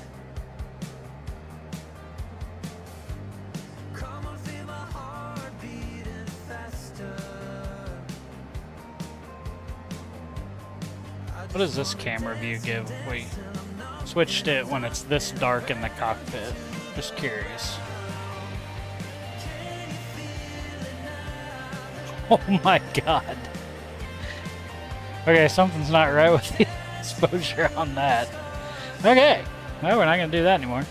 Come on, feel my heart beating faster. What does this camera view give? We switched it when it's this dark in the cockpit. Just curious. Oh my god. Okay, something's not right with the exposure on that. Okay. Well, we're not going to do that anymore.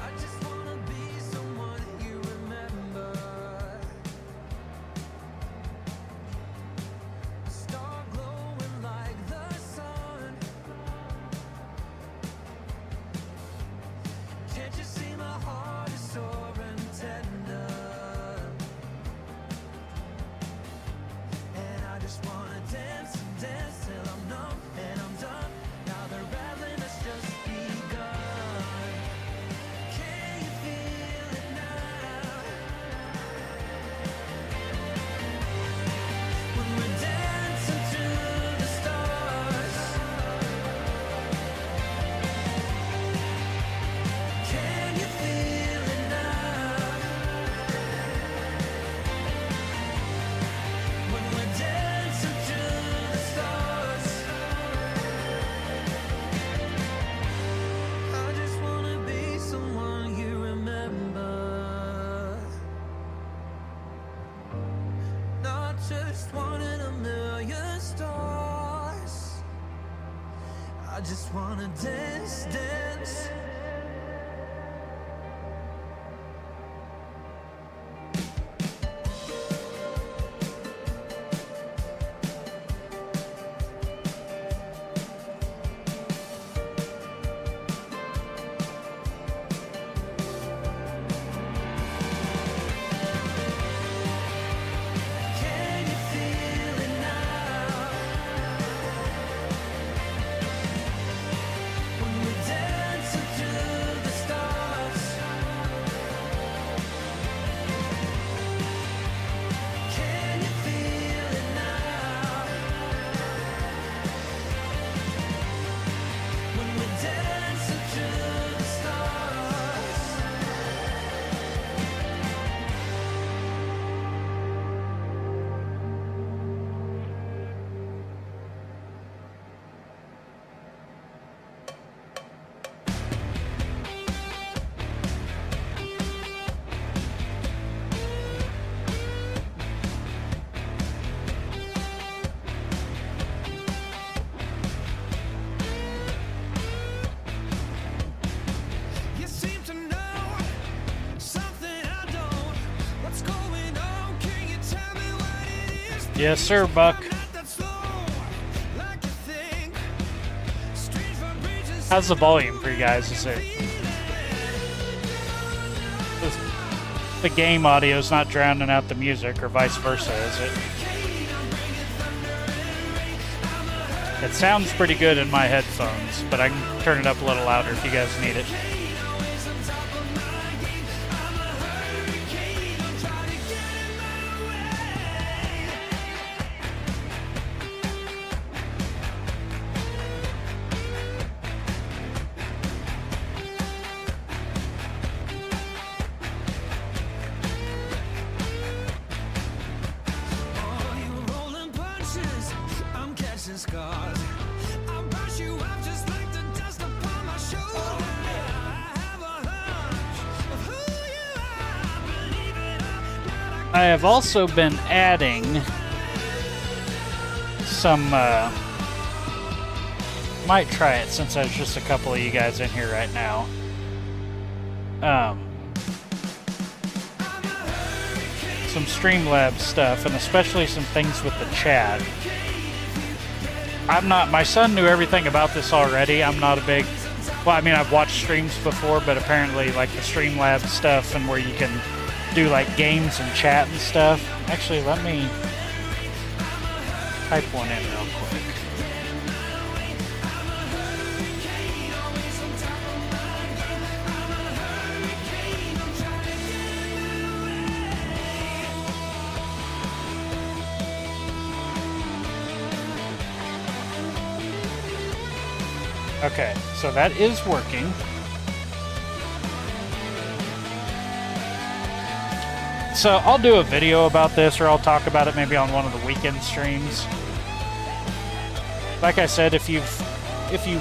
I just wanna be someone you remember. A star glowing like the sun. Can't you see my heart is soaring tender? And I just wanna dance and dance till I'm numb and I'm done. Now the rattling has just begun. Can you feel it now? When we're dancing to the stars. Can you feel it now? When we're dancing to the stars. I just wanna be someone you remember. Not just one in a million stars. I just wanna dance, dance. Can you feel it now? When we're dancing to the stars. Can you feel it now? When we're dancing to the stars. You seem to know something I don't. What's going on? Can you tell me what it is? Yes, sir, Buck. Not that slow, like you think. Strange vibrations. How's the volume for you guys? Is it the game audio is not drowning out the music, or vice versa? Is it? It sounds pretty good in my headphones, but I can turn it up a little louder if you guys need it. scars. I'll brush you off just like the dust upon my shoes. I have a hunch of who you are. Believe it or not, I have also been adding some, might try it since there's just a couple of you guys in here right now. Some Streamlabs stuff, and especially some things with the chat. My son knew everything about this already. I'm not a big, well, I mean, I've watched streams before, but apparently like the Streamlabs stuff and where you can do like games and chat and stuff. Actually, let me type one in real quick. Okay, so that is working. So I'll do a video about this, or I'll talk about it maybe on one of the weekend streams. Like I said, if you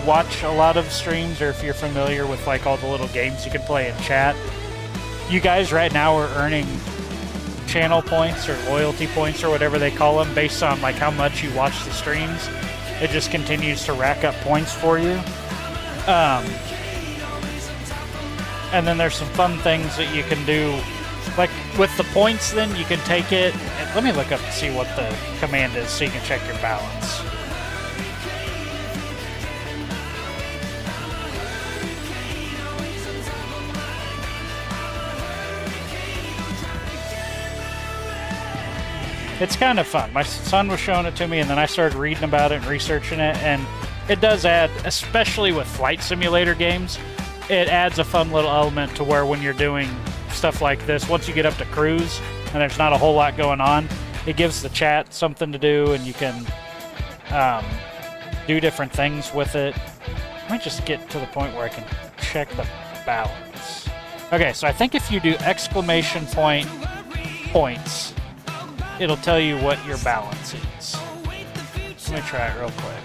watch a lot of streams, or if you're familiar with like all the little games you can play in chat, you guys right now are earning channel points or loyalty points or whatever they call them based on like how much you watch the streams. It just continues to rack up points for you. And then there's some fun things that you can do. Like with the points, then you can take it. And let me look up to see what the command is so you can check your balance. It's kind of fun. My son was showing it to me, and then I started reading about it and researching it, and it does add, especially with flight simulator games, it adds a fun little element to where when you're doing stuff like this, once you get up to cruise and there's not a whole lot going on, it gives the chat something to do, and you can do different things with it. Let me just get to the point where I can check the balance. Okay, so I think if you do exclamation point points, it'll tell you what your balance is. Let me try it real quick.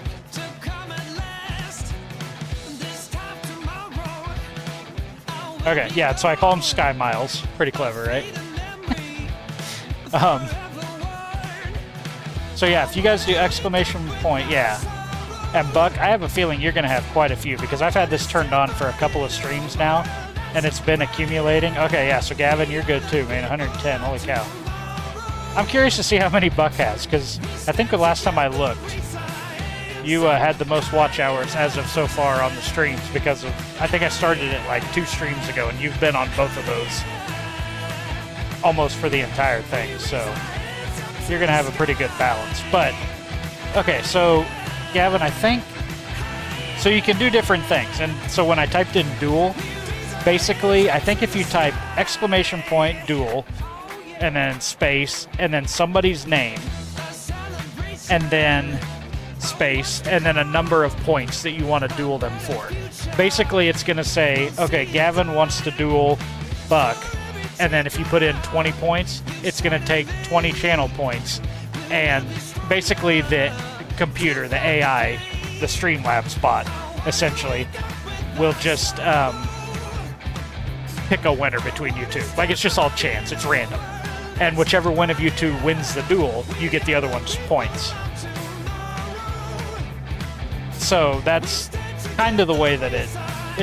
Okay, yeah, so I call them Sky Miles. Pretty clever, right? So yeah, if you guys do exclamation point, yeah. And Buck, I have a feeling you're going to have quite a few because I've had this turned on for a couple of streams now, and it's been accumulating. Okay, yeah, so Gavin, you're good too, man. 110, holy cow. I'm curious to see how many Buck has, because I think the last time I looked, you had the most watch hours as of so far on the streams because of, I think I started it like 2 streams ago, and you've been on both of those almost for the entire thing, so you're going to have a pretty good balance. But, okay, so Gavin, I think, so you can do different things, and so when I typed in dual, basically, I think if you type exclamation point dual, and then space, and then somebody's name, and then space, and then a number of points that you want to duel them for. Basically, it's going to say, okay, Gavin wants to duel Buck, and then if you put in 20 points, it's going to take 20 channel points, and basically the computer, the AI, the Streamlabs bot, essentially, will just pick a winner between you two. Like, it's just all chance, it's random. And whichever one of you two wins the duel, you get the other one's points. So that's kind of the way that it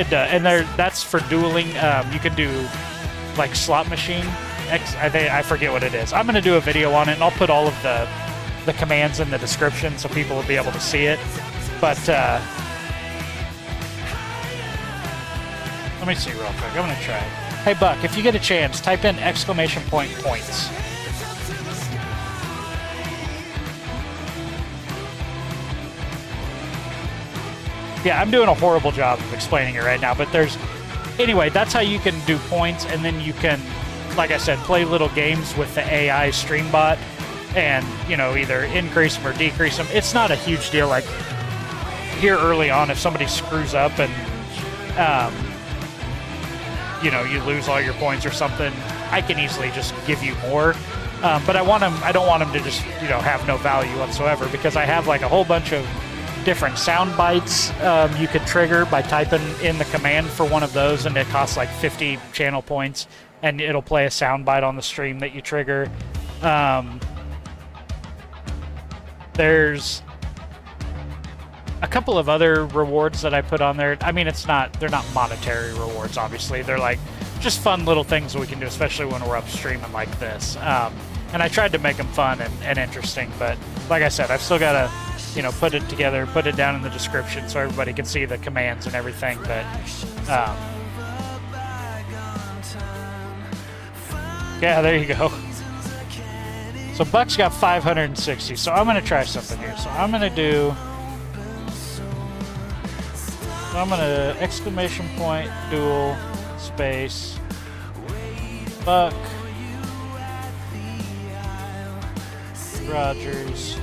does. And that's for dueling. You can do like slot machine. I forget what it is. I'm going to do a video on it, and I'll put all of the commands in the description so people will be able to see it. But let me see real quick. I'm going to try it. Hey, Buck, if you get a chance, type in exclamation point points. Yeah, I'm doing a horrible job of explaining it right now, but anyway, that's how you can do points, and then you can, like I said, play little games with the AI stream bot and, either increase them or decrease them. It's not a huge deal. Like, here early on, if somebody screws up and, you lose all your points or something, I can easily just give you more. But I want them. I don't want them to just have no value whatsoever, because I have like a whole bunch of different sound bites you could trigger by typing in the command for one of those, and it costs like 50 channel points, and it'll play a sound bite on the stream that you trigger. There's a couple of other rewards that I put on there. I mean, they're not monetary rewards, obviously. They're like just fun little things that we can do, especially when we're up streaming like this. And I tried to make them fun and interesting, but like I said, I've still got to, put it together, put it down in the description so everybody can see the commands and everything. But yeah, there you go. So Buck's got 560, so I'm going to try something here. So I'm going to exclamation point, dual, space, Buck, Rogers,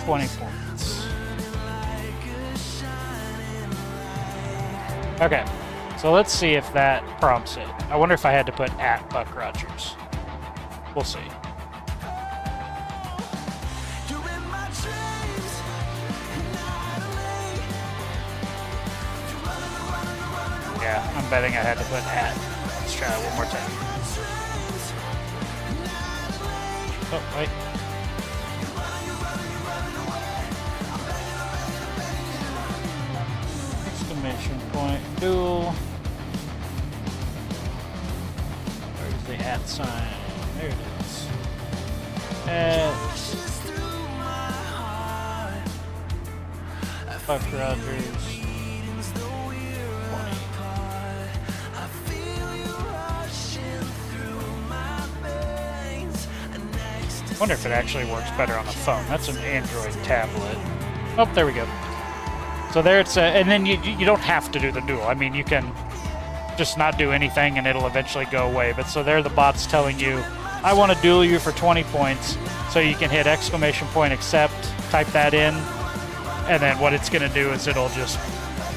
20 points. Okay, so let's see if that prompts it. I wonder if I had to put at Buck Rogers. We'll see. Yeah, I'm betting I had to put at. Let's try it one more time. Oh, wait. Exclamation point, dual. Where's the at sign? There it is. At Buck Rogers. I wonder if it actually works better on a phone. That's an Android tablet. Oh, there we go. So there it's and then you don't have to do the dual. I mean, you can just not do anything and it'll eventually go away. But so there the bot's telling you, I want to dual you for 20 points. So you can hit exclamation point accept, type that in, and then what it's going to do is it'll just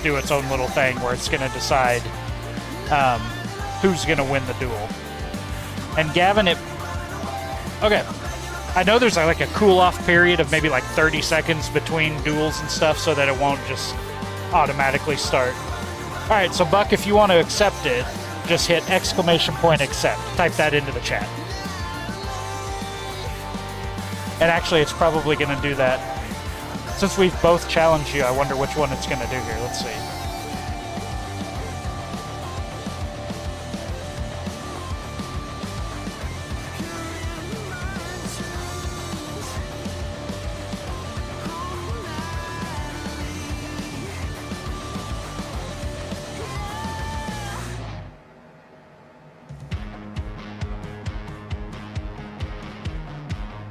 do its own little thing where it's going to decide who's going to win the duel. And Gavin, okay. I know there's like a cool-off period of maybe like 30 seconds between duels and stuff so that it won't just automatically start. All right, so Buck, if you want to accept it, just hit exclamation point accept. Type that into the chat. And actually, it's probably going to do that. Since we've both challenged you, I wonder which one it's going to do here. Let's see.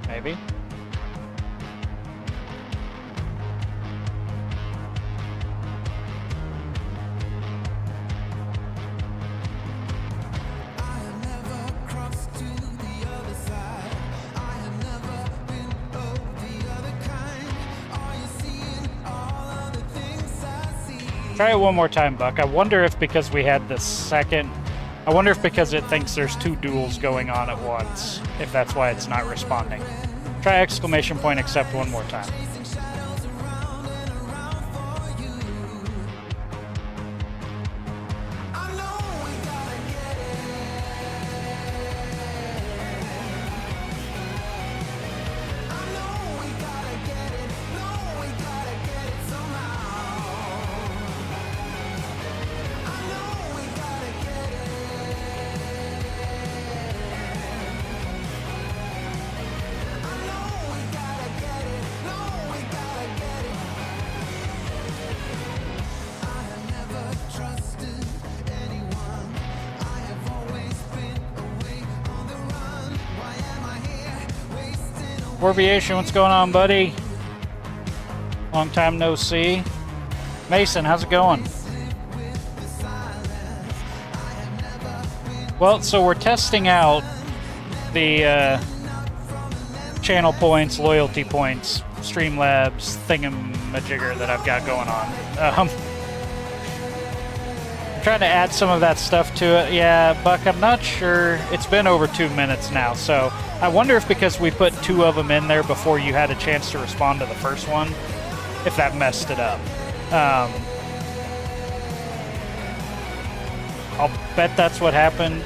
Maybe. Try it one more time, Buck. I wonder if because we had the second... I wonder if because it thinks there's two duels going on at once, if that's why it's not responding. Try exclamation point accept one more time. Orviation, what's going on, buddy? Long time no see. Mason, how's it going? Well, so we're testing out the channel points, loyalty points, Streamlabs thingamajigger that I've got going on. trying to add some of that stuff to it. Yeah, Buck, I'm not sure. It's been over 2 minutes now, so I wonder if because we put 2 of them in there before you had a chance to respond to the first one, if that messed it up. I'll bet that's what happened.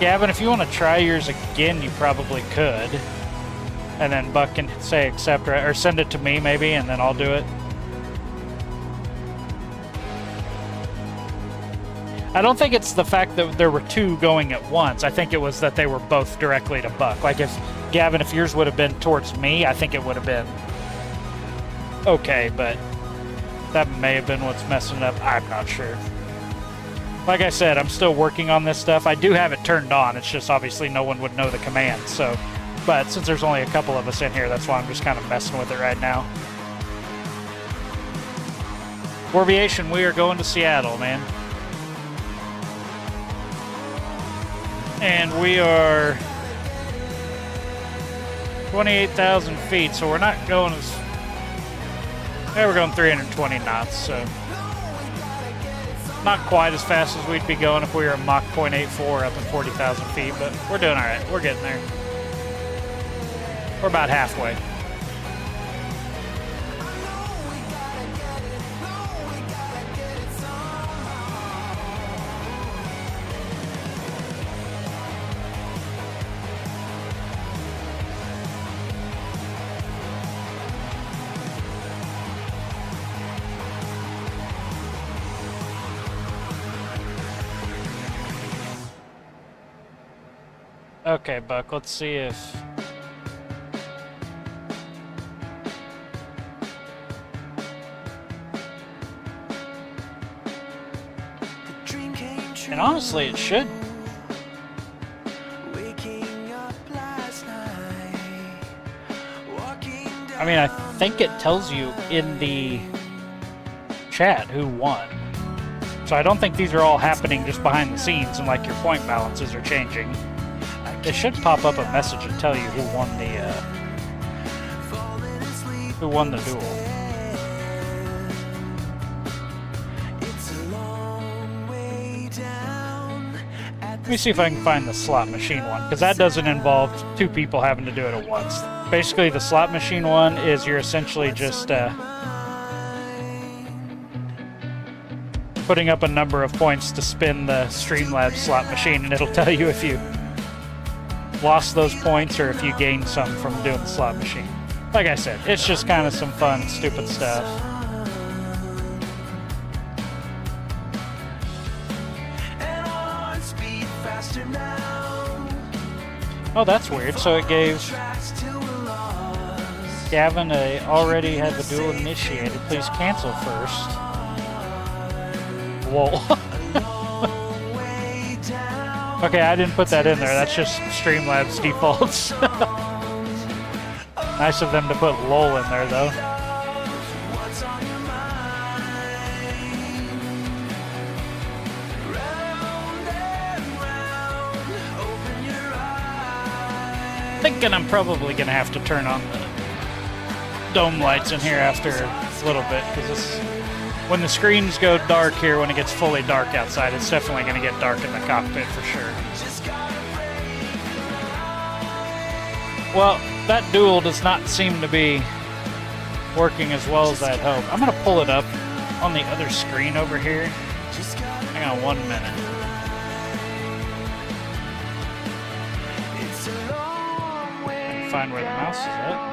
Gavin, if you want to try yours again, you probably could. And then Buck can say accept, or send it to me maybe, and then I'll do it. I don't think it's the fact that there were 2 going at once. I think it was that they were both directly to Buck. Like if, Gavin, if yours would have been towards me, I think it would have been okay, but that may have been what's messing it up. I'm not sure. Like I said, I'm still working on this stuff. I do have it turned on. It's just obviously no one would know the command, so... But since there's only a couple of us in here, that's why I'm just kind of messing with it right now. Warviation, we are going to Seattle, man. And we are 28,000 feet, so we're not going as... Yeah, we're going 320 knots, so... Not quite as fast as we'd be going if we were a Mach 0.84 up in 40,000 feet, but we're doing all right. We're getting there. We're about halfway. Okay, Buck, let's see if... And honestly, it should. I mean, I think it tells you in the chat who won. So I don't think these are all happening just behind the scenes and like your point balances are changing. It should pop up a message and tell you who won the duel. Let me see if I can find the slot machine one, because that doesn't involve 2 people having to do it at once. Basically, the slot machine one is you're essentially just putting up a number of points to spin the Streamlabs slot machine, and it'll tell you if you lost those points or if you gained some from doing the slot machine. Like I said, it's just kind of some fun, stupid stuff. Oh, that's weird. So it gave Gavin already had the duel initiated. Please cancel first. Whoa. Okay, I didn't put that in there. That's just Streamlabs defaults. Nice of them to put lol in there, though. Thinking I'm probably gonna have to turn on the dome lights in here after a little bit, because when the screens go dark here, when it gets fully dark outside, it's definitely gonna get dark in the cockpit for sure. Well, that duel does not seem to be working as well as I'd hope. I'm gonna pull it up on the other screen over here. Hang on 1 minute. Find where the mouse is at.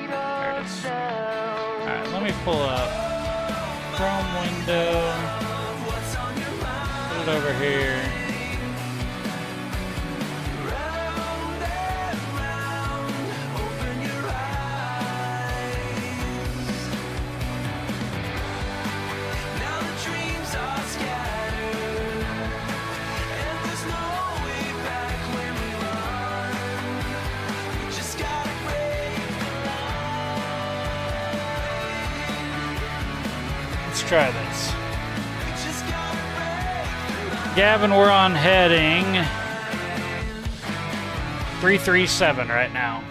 There it is. Alright, let me pull up Chrome window. Put it over here. Let's try this. Gavin, we're on heading 337 right now.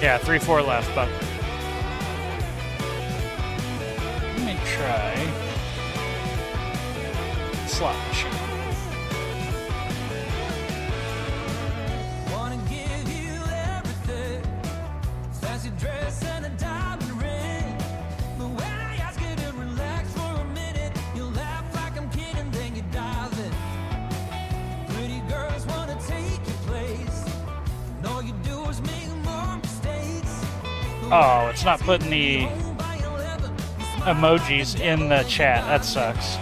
Yeah, 3-4 left, but let me try slot machine. Wanna give you everything, fancy dress and a diamond ring. But when I ask you to relax for a minute, you laugh like I'm kidding, then you dive in. Pretty girls wanna take your place, and all you do is make more mistakes. Oh, it's not putting the emojis in the chat. That sucks.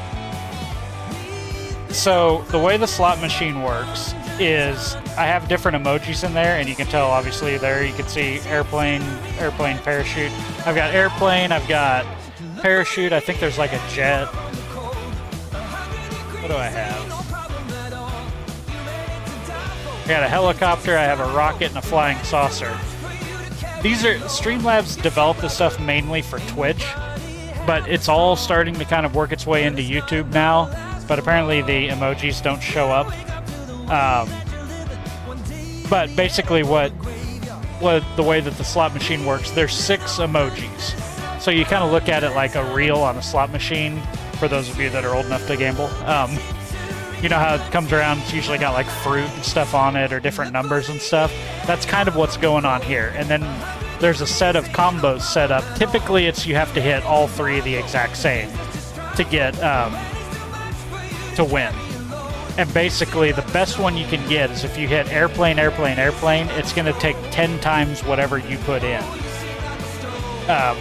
So the way the slot machine works is I have different emojis in there, and you can tell obviously there you can see airplane, airplane, parachute. I've got airplane, I've got parachute, I think there's like a jet. What do I have? I got a helicopter, I have a rocket, and a flying saucer. These are Streamlabs developed this stuff mainly for Twitch, but it's all starting to kind of work its way into YouTube now. But apparently the emojis don't show up. But basically, what the way that the slot machine works, there's 6 emojis. So you kind of look at it like a reel on a slot machine. For those of you that are old enough to gamble, you know how it comes around. It's usually got like fruit and stuff on it, or different numbers and stuff. That's kind of what's going on here. And then there's a set of combos set up. Typically, it's you have to hit all 3 the exact same to get to win. And basically, the best one you can get is if you hit airplane, airplane, airplane. It's going to take 10 times whatever you put in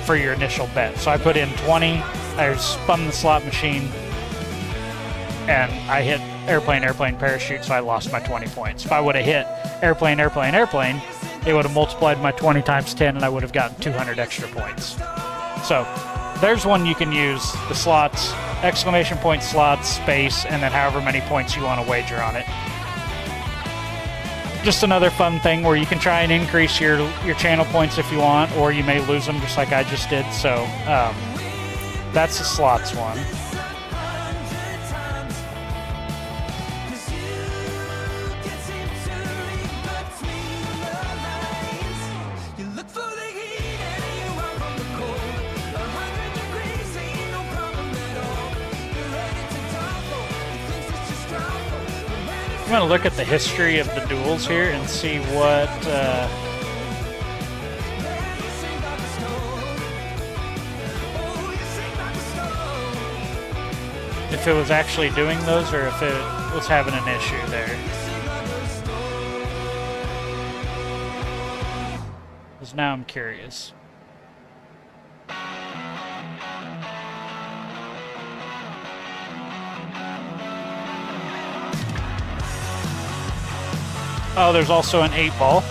for your initial bet. So I put in 20. I spun the slot machine, and I hit airplane, airplane, parachute, so I lost my 20 points. If I would have hit airplane, airplane, airplane, it would have multiplied my 20 times 10, and I would have gotten 200 extra points. So there's one you can use, the slots, exclamation point, slots, space, and then however many points you want to wager on it. Just another fun thing where you can try and increase your channel points if you want, or you may lose them just like I just did. So that's the slots one. I'm going to look at the history of the duels here and see what if it was actually doing those or if it was having an issue there. Because now I'm curious. Oh, there's also an 8-ball.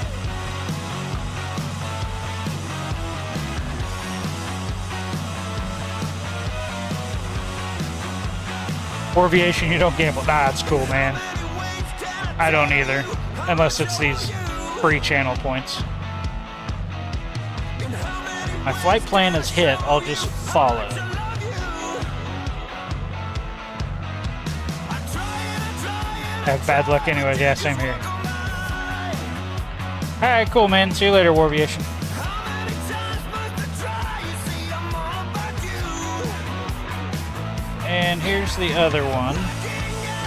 Orviation, you don't gamble. Nah, it's cool, man. I don't either. Unless it's these free channel points. My flight plan is hit, I'll just follow. I have bad luck anyways, yeah, same here. Alright, cool, man. See you later, Warviation. And here's the other one.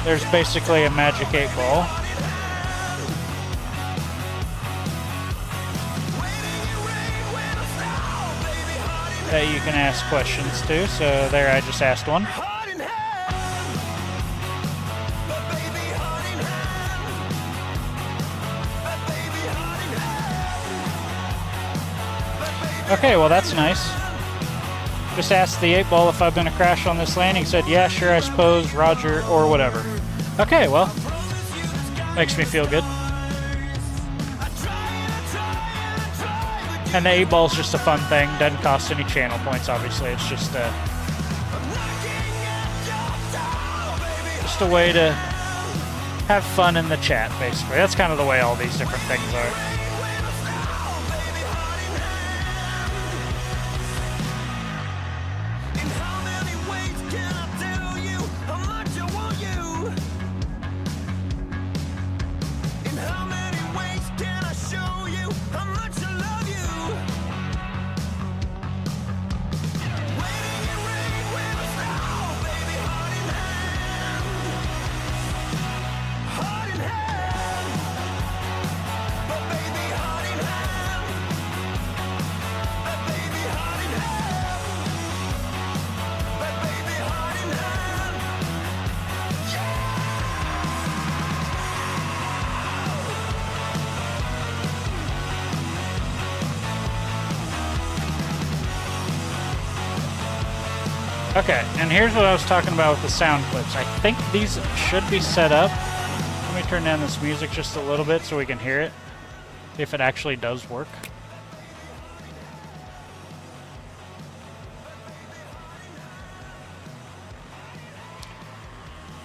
There's basically a magic 8-ball. That you can ask questions to, so there I just asked one. Okay, well that's nice. Just asked the 8-ball if I've been a crash on this landing. Said, yeah, sure, I suppose, Roger, or whatever. Okay, well, makes me feel good. And the 8-ball's just a fun thing. Doesn't cost any channel points, obviously. It's just a way to have fun in the chat, basically. That's kind of the way all these different things are. How many ways can I show you how much I love you? Okay, and here's what I was talking about with the sound clips. I think these should be set up. Let me turn down this music just a little bit so we can hear it, if it actually does work.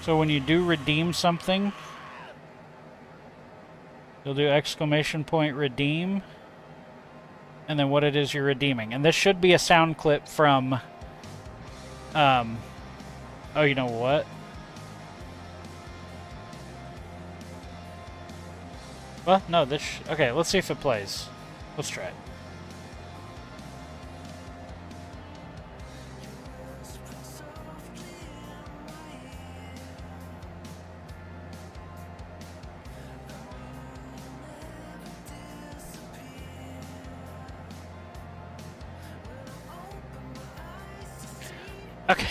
So when you do redeem something, you'll do exclamation point redeem, and then what it is you're redeeming. And this should be a sound clip from, oh, you know what? Well, no, this, okay, let's see if it plays. Let's try it. Okay.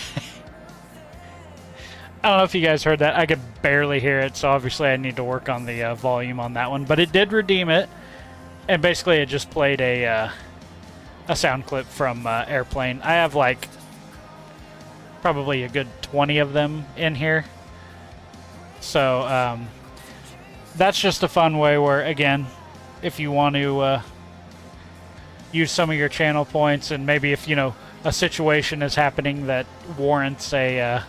I don't know if you guys heard that. I could barely hear it, so obviously I need to work on the volume on that one. But it did redeem it, and basically it just played a sound clip from Airplane. I have like probably a good 20 of them in here. So that's just a fun way where, again, if you want to use some of your channel points, and maybe if, you know, a situation is happening that warrants a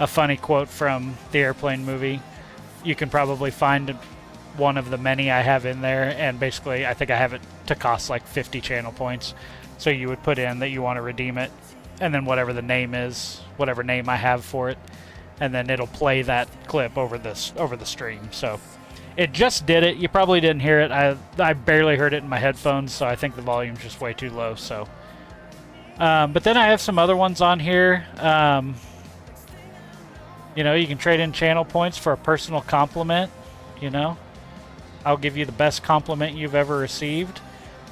funny quote from the Airplane movie, you can probably find one of the many I have in there, and basically I think I have it to cost like 50 channel points. So you would put in that you want to redeem it, and then whatever the name is, whatever name I have for it, and then it'll play that clip over the stream. So it just did it. You probably didn't hear it. I barely heard it in my headphones, so I think the volume's just way too low. So but then I have some other ones on here. You know, you can trade in channel points for a personal compliment. You know, I'll give you the best compliment you've ever received.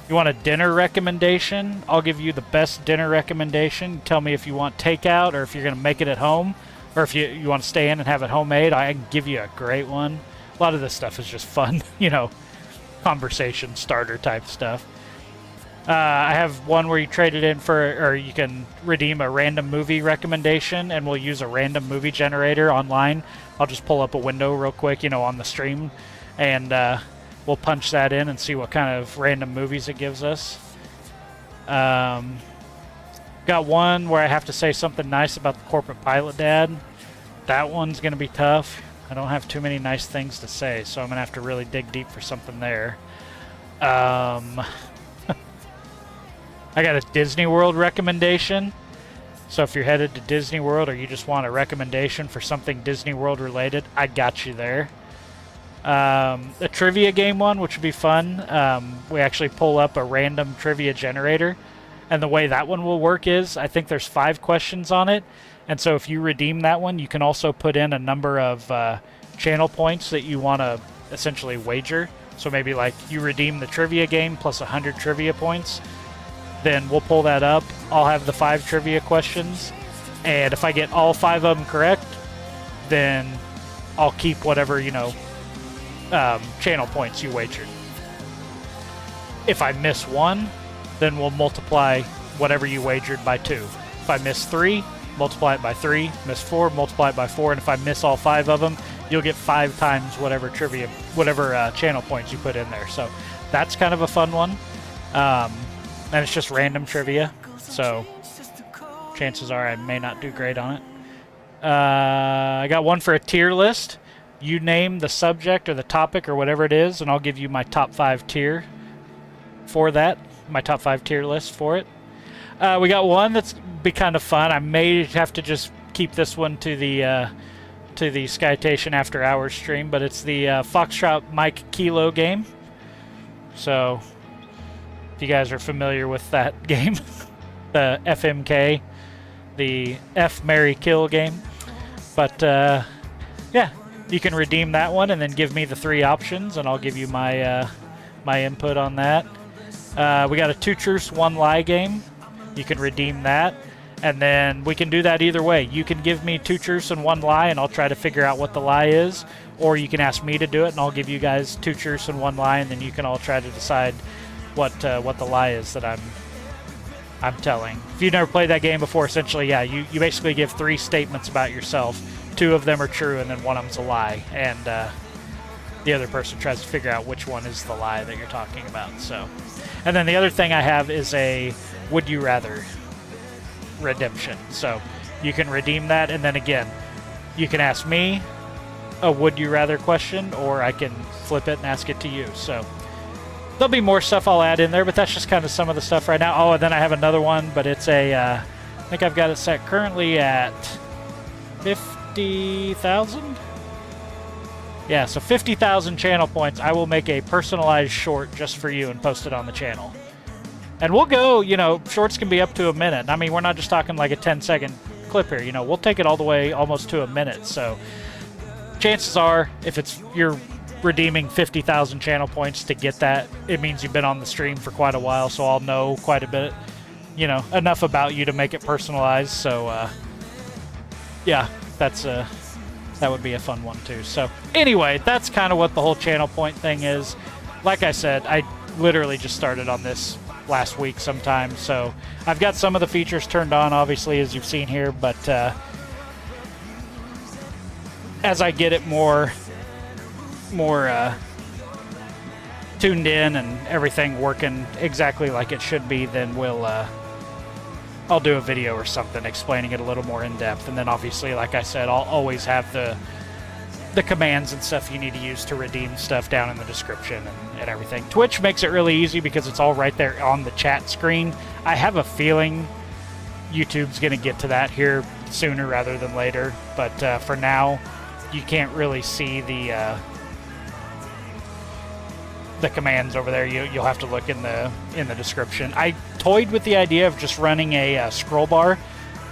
You want a dinner recommendation? I'll give you the best dinner recommendation. Tell me if you want takeout or if you're going to make it at home, or if you want to stay in and have it homemade. I can give you a great one. A lot of this stuff is just fun, you know, conversation starter type stuff. I have one where you trade it in for, or you can redeem a random movie recommendation, and we'll use a random movie generator online. I'll just pull up a window real quick, you know, on the stream, and we'll punch that in and see what kind of random movies it gives us. Got one where I have to say something nice about the corporate pilot dad. That one's going to be tough. I don't have too many nice things to say, so I'm going to have to really dig deep for something there. I got a Disney World recommendation. So if you're headed to Disney World, or you just want a recommendation for something Disney World related, I got you there. A trivia game one, which would be fun. We actually pull up a random trivia generator. And the way that one will work is, I think there's 5 questions on it. And so if you redeem that one, you can also put in a number of channel points that you want to essentially wager. So maybe like you redeem the trivia game plus 100 trivia points. Then we'll pull that up. I'll have the 5 trivia questions, and if I get all 5 of them correct, then I'll keep whatever, you know, channel points you wagered. If I miss one, then we'll multiply whatever you wagered by 2. If I miss 3, multiply it by 3. Miss 4, multiply it by 4. And if I miss all 5 of them, you'll get 5 times whatever channel points you put in there. So that's kind of a fun one. And it's just random trivia, so chances are I may not do great on it. I got one for a tier list. You name the subject or the topic or whatever it is, and I'll give you my top 5 tier for that. My top 5 tier list for it. We got one that's be kind of fun. I may have to just keep this one to the Skytation After Hours stream, but it's the Foxtrot Mike Kilo game. So if you guys are familiar with that game, the FMK, the F, Marry, Kill game. But yeah, you can redeem that one and then give me the 3 options, and I'll give you my my input on that. We got a 2 truths, 1 lie game. You can redeem that, and then we can do that either way. You can give me 2 truths and 1 lie, and I'll try to figure out what the lie is, or you can ask me to do it, and I'll give you guys 2 truths and 1 lie, and then you can all try to decide what the lie is that I'm telling. If you've never played that game before, essentially, yeah, you basically give 3 statements about yourself. 2 of them are true, and then one of them's a lie. And the other person tries to figure out which one is the lie that you're talking about. So, and then the other thing I have is a would you rather redemption. So you can redeem that, and then again, you can ask me a would you rather question, or I can flip it and ask it to you. So there'll be more stuff I'll add in there, but that's just kind of some of the stuff right now. Oh, and then I have another one, but it's a, I think I've got it set currently at 50,000? Yeah, so 50,000 channel points. I will make a personalized short just for you and post it on the channel. And we'll go, you know, shorts can be up to a minute. I mean, we're not just talking like a 10-second clip here. You know, we'll take it all the way almost to a minute. So chances are, if you're redeeming 50,000 channel points to get that, it means you've been on the stream for quite a while, so I'll know quite a bit, you know, enough about you to make it personalized. So yeah, that would be a fun one too. So anyway, that's kind of what the whole channel point thing is. Like I said, I literally just started on this last week sometime, so I've got some of the features turned on, obviously, as you've seen here, but as I get it more tuned in and everything working exactly like it should be, then I'll do a video or something explaining it a little more in depth. And then obviously, like I said, I'll always have the commands and stuff you need to use to redeem stuff down in the description and everything. Twitch makes it really easy because it's all right there on the chat screen. I have a feeling YouTube's going to get to that here sooner rather than later, but for now, you can't really see the commands over there. You'll have to look in the description. I toyed with the idea of just running a scroll bar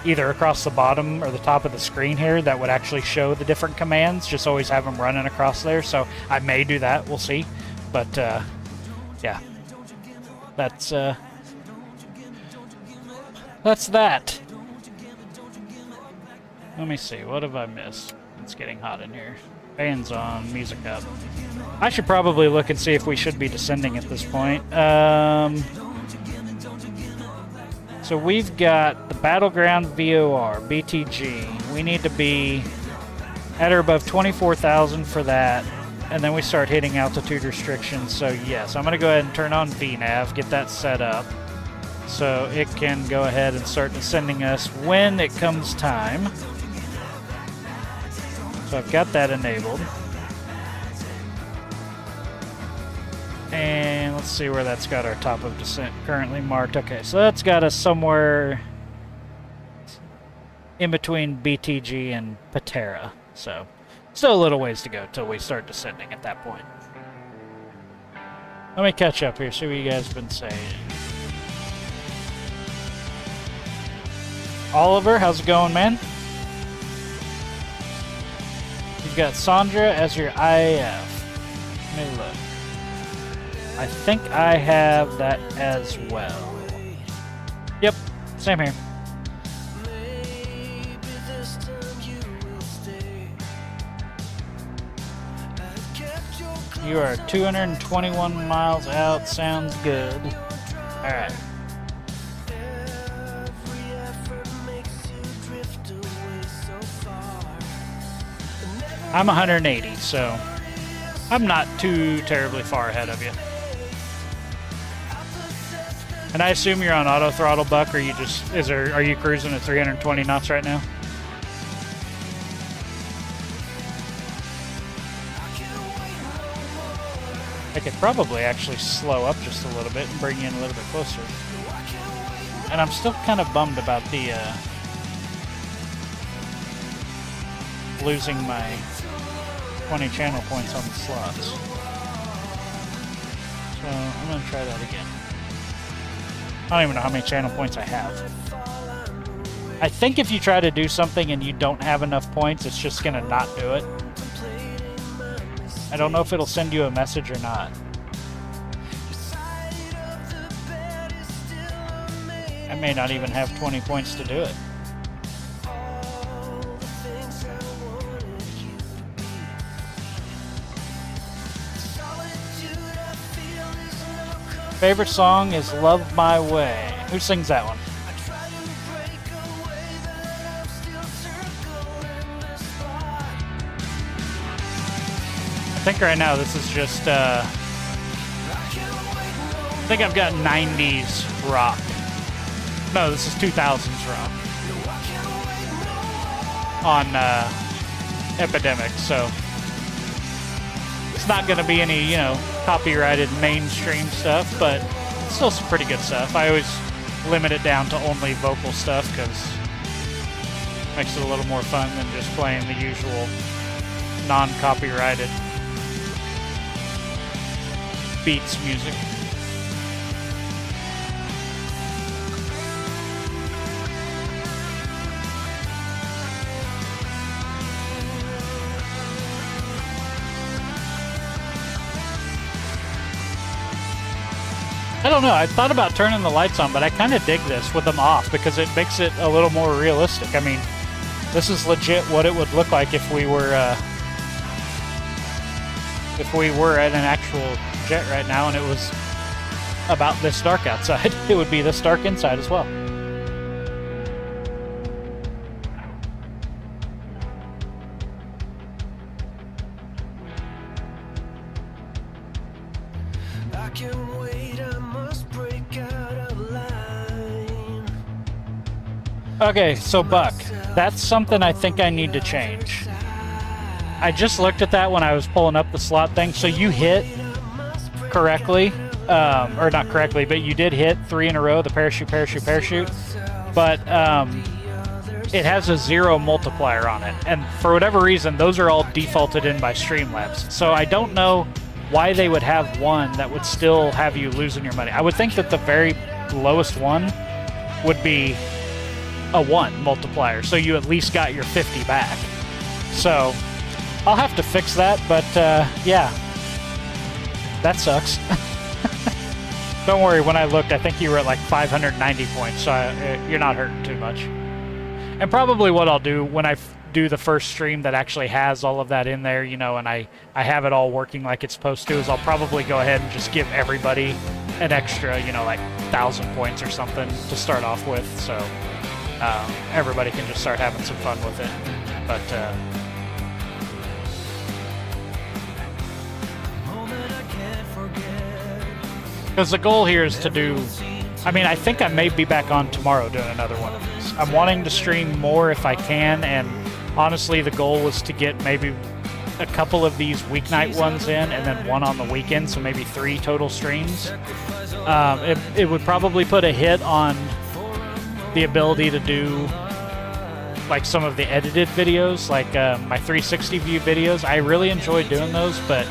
either across the bottom or the top of the screen here that would actually show the different commands. Just always have them running across there. So I may do that. We'll see. But yeah, that's that. Let me see. What have I missed? It's getting hot in here. Fans on, music up. I should probably look and see if we should be descending at this point. So we've got the Battleground VOR, BTG. We need to be at or above 24,000 for that. And then we start hitting altitude restrictions. So yes, I'm going to go ahead and turn on VNAV, get that set up, so it can go ahead and start descending us when it comes time. So I've got that enabled. And let's see where that's got our top of descent currently marked. Okay, so that's got us somewhere in between BTG and Patera. So still a little ways to go till we start descending at that point. Let me catch up here, see what you guys have been saying. Oliver, how's it going, man? You've got Sandra as your IAF. Let me look. I think I have that as well. Yep, same here. You are 221 miles out. Sounds good. Alright. I'm 180, so I'm not too terribly far ahead of you. And I assume you're on auto throttle, Buck, or you just are you cruising at 320 knots right now? I could probably actually slow up just a little bit and bring you in a little bit closer. And I'm still kind of bummed about the losing my 20 channel points on the slots. So I'm going to try that again. I don't even know how many channel points I have. I think if you try to do something and you don't have enough points, it's just going to not do it. I don't know if it'll send you a message or not. I may not even have 20 points to do it. Favorite song is Love My Way. Who sings that one? I think right now this is just, I think I've got 90s rock. No, this is 2000s rock on Epidemic, so it's not going to be any, you know, copyrighted mainstream stuff, but it's still some pretty good stuff. I always limit it down to only vocal stuff because it makes it a little more fun than just playing the usual non-copyrighted beats music. I don't know, I thought about turning the lights on, but I kind of dig this with them off because it makes it a little more realistic. I mean, this is legit what it would look like if we were at an actual jet right now and it was about this dark outside. It would be this dark inside as well. I can't wait, I must break out of line. Okay, so Buck, that's something I think I need to change. I just looked at that when I was pulling up the slot thing. So you hit correctly, or not correctly, but you did hit 3 in a row, the parachute, parachute, parachute. But it has a 0 multiplier on it. And for whatever reason, those are all defaulted in by Streamlabs. So I don't know why they would have one that would still have you losing your money. I would think that the very lowest one would be a 1 multiplier, so you at least got your 50 back. So I'll have to fix that, but yeah, that sucks. Don't worry, when I looked, I think you were at like 590 points, so you're not hurting too much. And probably what I'll do when I do the first stream that actually has all of that in there, you know, and I have it all working like it's supposed to, is I'll probably go ahead and just give everybody an extra, you know, like 1,000 points or something to start off with, so everybody can just start having some fun with it. But because the goal here is to do, I mean, I think I may be back on tomorrow doing another one of these. I'm wanting to stream more if I can, and honestly, the goal was to get maybe a couple of these weeknight ones in, and then one on the weekend, so maybe 3 total streams. It would probably put a hit on the ability to do like some of the edited videos, like my 360 view videos. I really enjoy doing those, but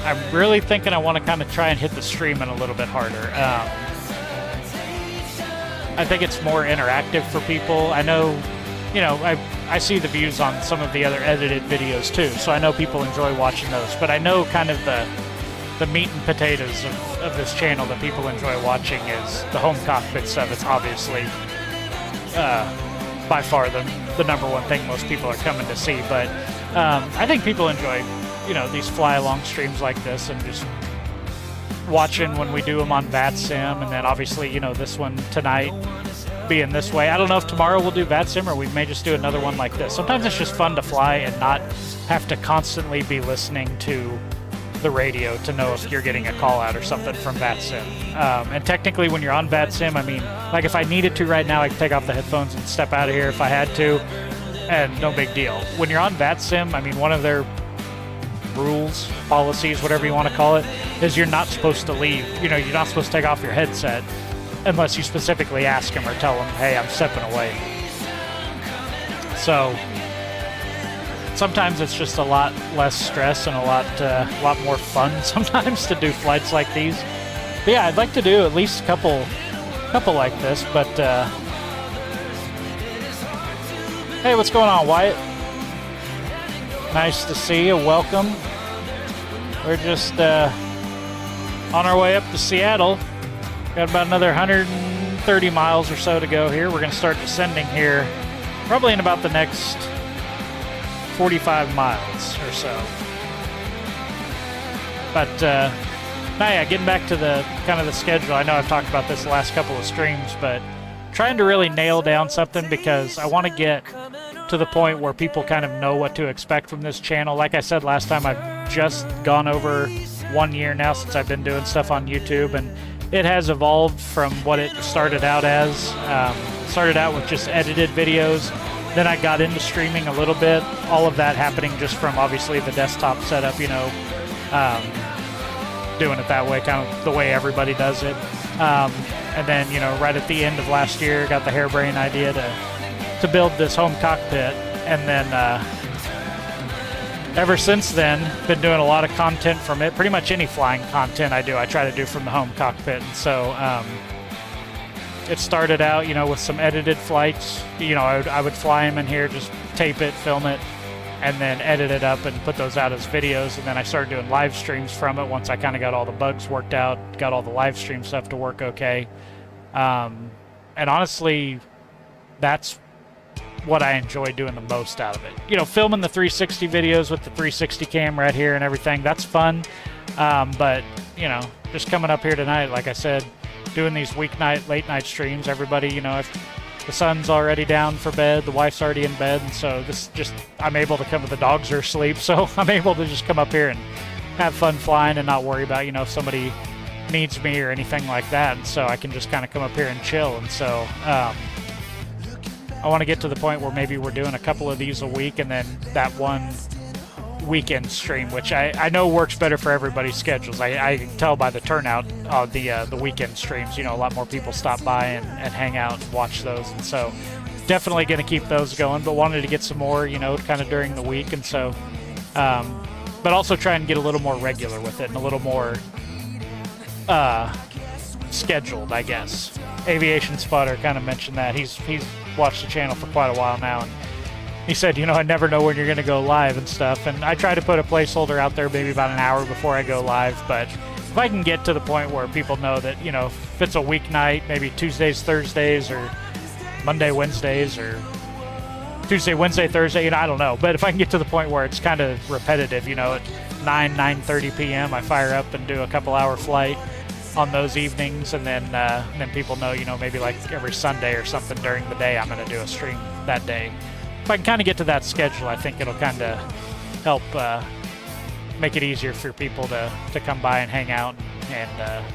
I'm really thinking I want to kind of try and hit the streaming a little bit harder. I think it's more interactive for people. I know, you know, I see the views on some of the other edited videos too, so I know people enjoy watching those, but I know kind of the meat and potatoes of this channel that people enjoy watching is the home cockpit stuff. It's obviously by far the number one thing most people are coming to see, but I think people enjoy, you know, these fly-along streams like this and just watching when we do them on VATSIM, and then obviously, you know, this one tonight being this way. I don't know if tomorrow we'll do VATSIM or we may just do another one like this. Sometimes it's just fun to fly and not have to constantly be listening to the radio to know if you're getting a call out or something from VATSIM. And technically when you're on VATSIM, I mean, like if I needed to right now, I could take off the headphones and step out of here if I had to, and no big deal. When you're on VATSIM, I mean, one of their rules, policies, whatever you want to call it, is you're not supposed to leave. You know, you're not supposed to take off your headset unless you specifically ask them or tell them, hey, I'm stepping away. So sometimes it's just a lot less stress and a lot more fun sometimes to do flights like these. But yeah, I'd like to do at least a couple like this, but hey, what's going on, Wyatt? Nice to see you. Welcome. We're just on our way up to Seattle. Got about another 130 miles or so to go here. We're going to start descending here probably in about the next 45 miles or so. But Now, yeah, getting back to the kind of the schedule. I know I've talked about this the last couple of streams, but trying to really nail down something because I want to get to the point where people kind of know what to expect from this channel. Like I said last time, I've just gone over 1 year now since I've been doing stuff on YouTube, and it has evolved from what it started out as. Started out with just edited videos. Then I got into streaming a little bit. All of that happening just from obviously the desktop setup, you know, doing it that way, kind of the way everybody does it. And then, you know, right at the end of last year, got the harebrained idea to build this home cockpit. And then ever since then, been doing a lot of content from it. Pretty much any flying content I do, I try to do from the home cockpit. And so it started out, you know, with some edited flights. You know, I would fly them in here, just tape it, film it, and then edit it up and put those out as videos. And then I started doing live streams from it once I kind of got all the bugs worked out, got all the live stream stuff to work okay. And honestly, that's what I enjoy doing the most out of it. You know, filming the 360 videos with the 360 cam right here and everything, that's fun. But, you know, just coming up here tonight, like I said, doing these weeknight, late night streams, everybody, you know, if the sun's already down for bed, the wife's already in bed, and so this just, I'm able to come, the dogs are asleep, so I'm able to just come up here and have fun flying and not worry about, you know, if somebody needs me or anything like that. And so I can just kind of come up here and chill. And so I want to get to the point where maybe we're doing a couple of these a week, and then that one weekend stream, which I know works better for everybody's schedules. I can tell by the turnout of the weekend streams. You know, a lot more people stop by and hang out and watch those, and so definitely going to keep those going, but wanted to get some more, you know, kind of during the week. And so but also try and get a little more regular with it and a little more scheduled, I guess. Aviation Spotter kind of mentioned that he's watched the channel for quite a while now, and he said, you know, I never know when you're going to go live and stuff, and I try to put a placeholder out there maybe about an hour before I go live. But if I can get to the point where people know that, you know, if it's a weeknight, maybe Tuesdays, Thursdays, or Monday, Wednesdays, or Tuesday, Wednesday, Thursday, you know, I don't know. But if I can get to the point where it's kind of repetitive, you know, at 9:30 p.m. I fire up and do a couple hour flight on those evenings, and then people know, you know, maybe like every Sunday or something during the day I'm going to do a stream that day. If I can kind of get to that schedule, I think it'll kind of help make it easier for people to come by and hang out and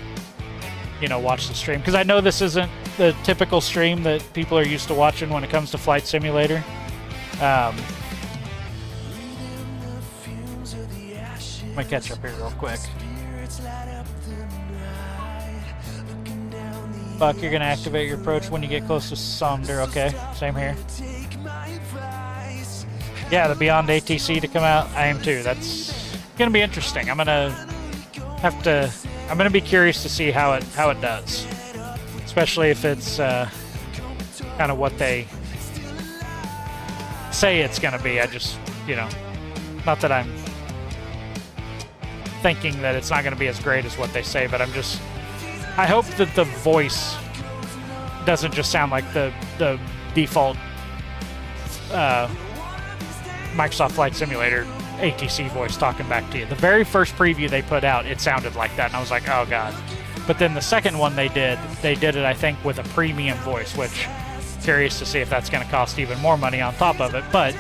you know, watch the stream. Because I know this isn't the typical stream that people are used to watching when it comes to Flight Simulator. Let me catch up here real quick. Buck, you're gonna activate your approach when you get close to Sonder. Okay, same here. Yeah, the Beyond ATC to come out. I am too. That's gonna be interesting. I'm gonna be curious to see how it does, especially if it's kind of what they say it's gonna be. I just, you know, not that I'm thinking that it's not gonna be as great as what they say, but I hope that the voice doesn't just sound like the default Microsoft Flight Simulator ATC voice talking back to you. The very first preview they put out, it sounded like that, and I was like, oh god. But then the second one they did it, I think, with a premium voice, which, curious to see if that's going to cost even more money on top of it. But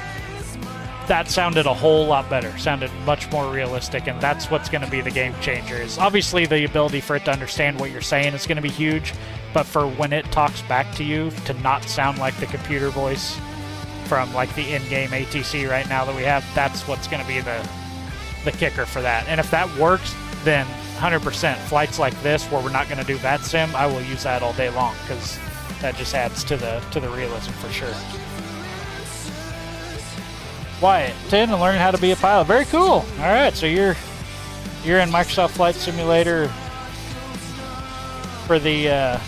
that sounded a whole lot better, sounded much more realistic, and that's what's going to be the game changer. Is obviously the ability for it to understand what you're saying is going to be huge, but for when it talks back to you to not sound like the computer voice from like the in-game ATC right now that we have, that's what's going to be the kicker for that. And if that works, then 100% flights like this where we're not going to do VATSIM, I will use that all day long, because that just adds to the realism for sure. Wyatt, 10 and learning how to be a pilot. Very cool. All right, so you're in Microsoft Flight Simulator for the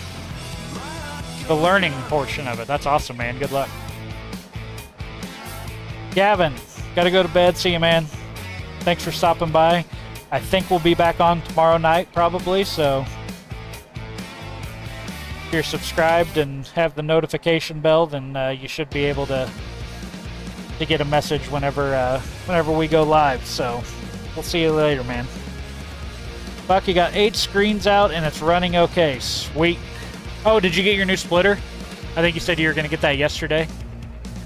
learning portion of it. That's awesome, man. Good luck. Gavin, gotta go to bed. See you, man. Thanks for stopping by. I think we'll be back on tomorrow night, probably, so if you're subscribed and have the notification bell, then you should be able to get a message whenever we go live. So we'll see you later, man. Buck, you got 8 screens out and it's running okay. Sweet. Oh, did you get your new splitter? I think you said you were going to get that yesterday.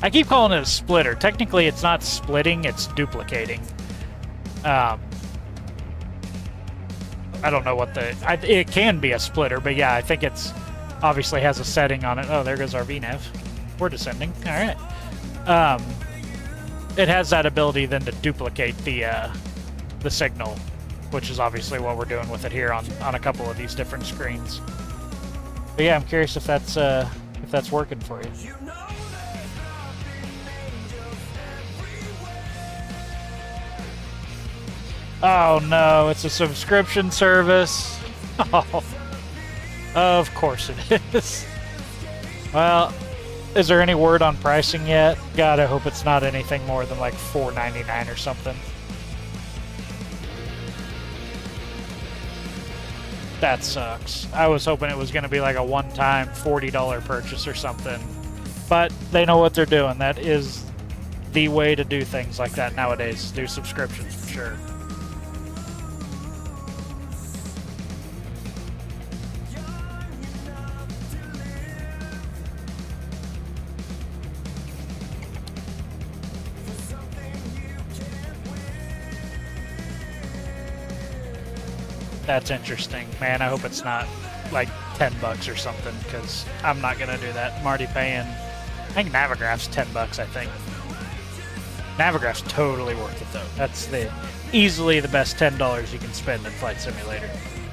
I keep calling it a splitter. Technically, it's not splitting, it's duplicating. I don't know what it can be a splitter, but yeah, I think it's obviously has a setting on it. Oh, there goes our VNAV. We're descending. All right. It has that ability then to duplicate the signal, which is obviously what we're doing with it here on a couple of these different screens. But yeah, I'm curious if that's working for you. Oh no, it's a subscription service. Oh, of course it is. Well, is there any word on pricing yet? God, I hope it's not anything more than like $4.99 or something. That sucks. I was hoping it was going to be like a one-time $40 purchase or something. But they know what they're doing. That is the way to do things like that nowadays. Do subscriptions for sure. That's interesting. Man, I hope it's not like $10 or something, because I'm not going to do that. I'm already paying, I think Navigraph's $10, I think. Navigraph's totally worth it, though. That's easily the best $10 you can spend in Flight Simulator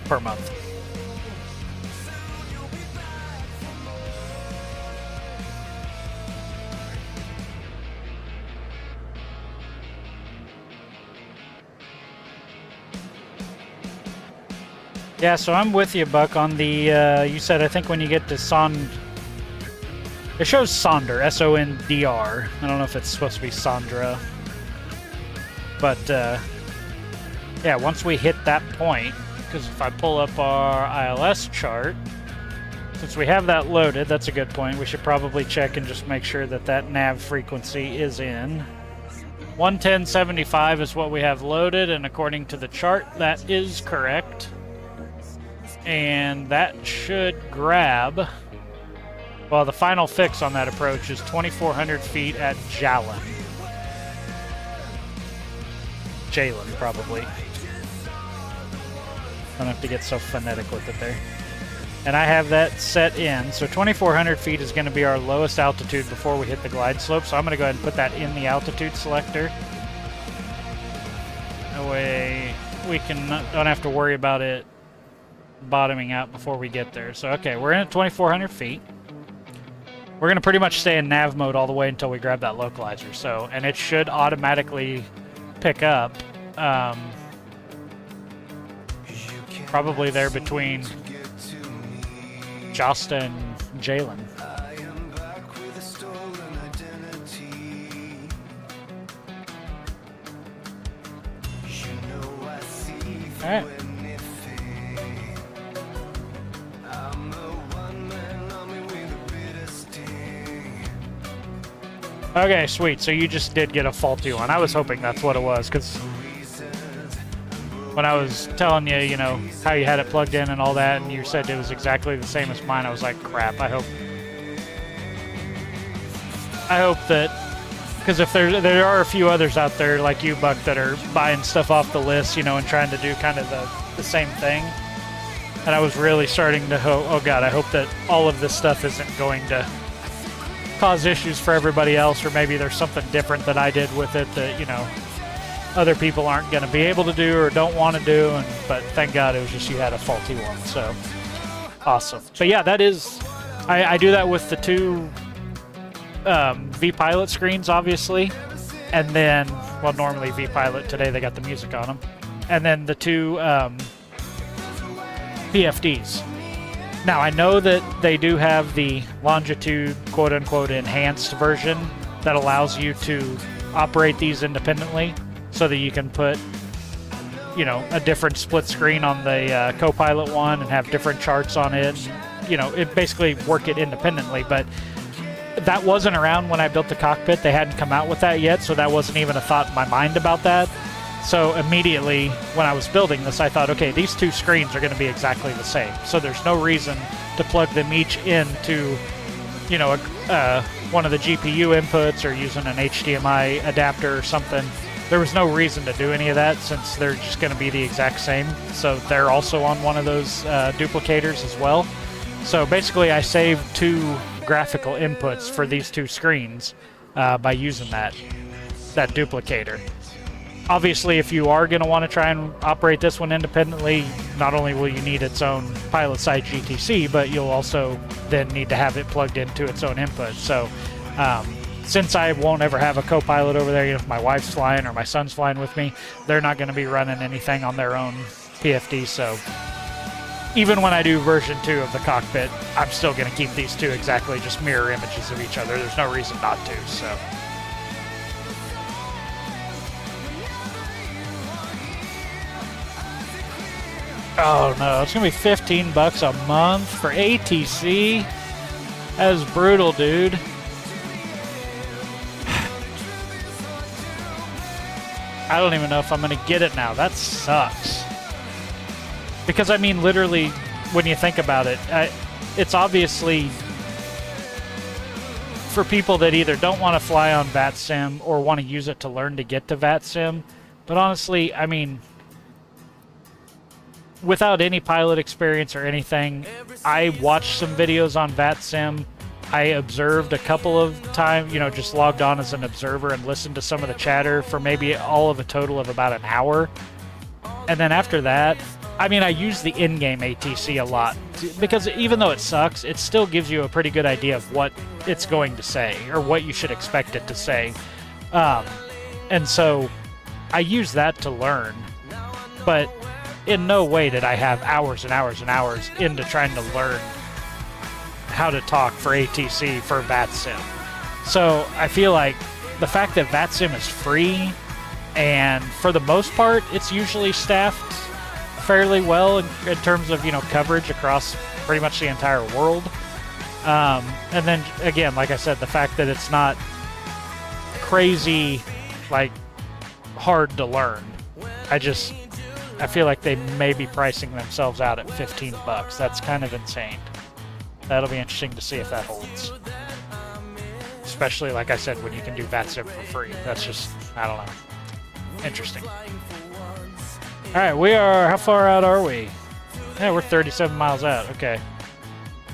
per month. Yeah, so I'm with you, Buck, on the, you said, I think when you get to it shows Sonder, S-O-N-D-R. I don't know if it's supposed to be Sondra. But, yeah, once we hit that point, because if I pull up our ILS chart, since we have that loaded, that's a good point. We should probably check and just make sure that that nav frequency is in. 110.75 is what we have loaded, and according to the chart, that is correct. And that should grab, well, the final fix on that approach is 2,400 feet at Jalen, probably. Don't have to get so phonetic with it there. And I have that set in, so 2,400 feet is going to be our lowest altitude before we hit the glide slope, so I'm going to go ahead and put that in the altitude selector. That way we don't have to worry about it bottoming out before we get there. So okay, we're in at 2,400 feet. We're gonna pretty much stay in nav mode all the way until we grab that localizer. So, and it should automatically pick up probably there between Josta and Jalen. All right. Okay, sweet. So you just did get a faulty one. I was hoping that's what it was, because when I was telling you, you know, how you had it plugged in and all that, and you said it was exactly the same as mine, I was like, crap, I hope that, because if there are a few others out there like you, Buck, that are buying stuff off the list, you know, and trying to do kind of the same thing. And I was really starting to hope, oh God, I hope that all of this stuff isn't going to cause issues for everybody else, or maybe there's something different that I did with it that, you know, other people aren't going to be able to do or don't want to do. But thank God it was just you had a faulty one. So awesome. But yeah, that is, I do that with the two V-Pilot screens, obviously, and then, well, normally V-Pilot, today they got the music on them, and then the two PFDs. Now, I know that they do have the Longitude, quote-unquote, enhanced version that allows you to operate these independently, so that you can put, you know, a different split screen on the co-pilot one and have different charts on it. You know, it basically work it independently, but that wasn't around when I built the cockpit. They hadn't come out with that yet, so that wasn't even a thought in my mind about that. So immediately when I was building this, I thought, okay, these two screens are going to be exactly the same. So there's no reason to plug them each into, you know, one of the GPU inputs or using an HDMI adapter or something. There was no reason to do any of that since they're just going to be the exact same. So they're also on one of those duplicators as well. So basically I saved 2 graphical inputs for these 2 screens by using that duplicator. Obviously, if you are going to want to try and operate this one independently, not only will you need its own pilot side GTC, but you'll also then need to have it plugged into its own input. So since I won't ever have a co-pilot over there, you know, if my wife's flying or my son's flying with me, they're not going to be running anything on their own PFD. So even when I do version 2 of the cockpit, I'm still going to keep these 2 exactly just mirror images of each other. There's no reason not to. So. Oh no, it's gonna be $15 a month for ATC. That is brutal, dude. I don't even know if I'm gonna get it now. That sucks. Because I mean, literally, when you think about it, it's obviously for people that either don't want to fly on VATSIM or want to use it to learn to get to VATSIM. But honestly, I mean, without any pilot experience or anything, I watched some videos on VATSIM. I observed a couple of times, you know, just logged on as an observer and listened to some of the chatter for maybe all of a total of about an hour. And then after that, I mean, I use the in-game ATC a lot because even though it sucks, it still gives you a pretty good idea of what it's going to say or what you should expect it to say. And so I use that to learn, but in no way did I have hours and hours and hours into trying to learn how to talk for ATC for VATSIM. So I feel like the fact that VATSIM is free, and for the most part, it's usually staffed fairly well in terms of, you know, coverage across pretty much the entire world. And then again, like I said, the fact that it's not crazy, like, hard to learn. I feel like they may be pricing themselves out at $15. That's kind of insane. That'll be interesting to see if that holds. Especially, like I said, when you can do VATSIM for free. That's just, I don't know. Interesting. Alright, how far out are we? Yeah, we're 37 miles out. Okay.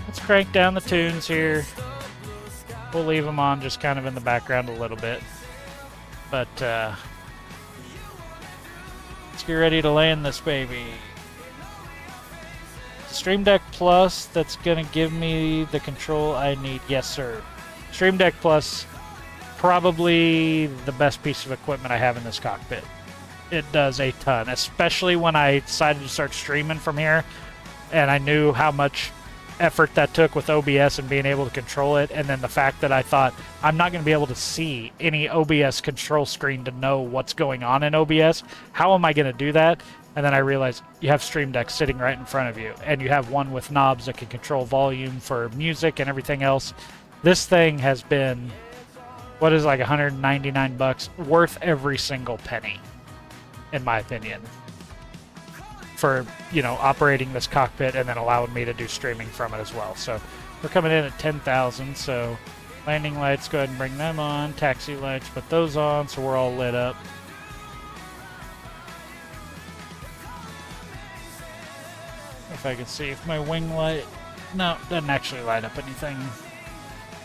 Let's crank down the tunes here. We'll leave them on just kind of in the background a little bit. But, let's get ready to land this baby. Stream Deck Plus, that's going to give me the control I need. Yes, sir. Stream Deck Plus, probably the best piece of equipment I have in this cockpit. It does a ton, especially when I decided to start streaming from here, and I knew how much effort that took with OBS and being able to control it, and then the fact that I thought I'm not going to be able to see any OBS control screen to know what's going on in OBS. How am I going to do that? And then I realized you have Stream Deck sitting right in front of you, and you have one with knobs that can control volume for music and everything else. This thing has been, what is like $199, worth every single penny, in my opinion, for, you know, operating this cockpit and then allowing me to do streaming from it as well. So we're coming in at 10,000, so landing lights, go ahead and bring them on. Taxi lights, put those on so we're all lit up. If I can see if my wing light... No, doesn't actually light up anything.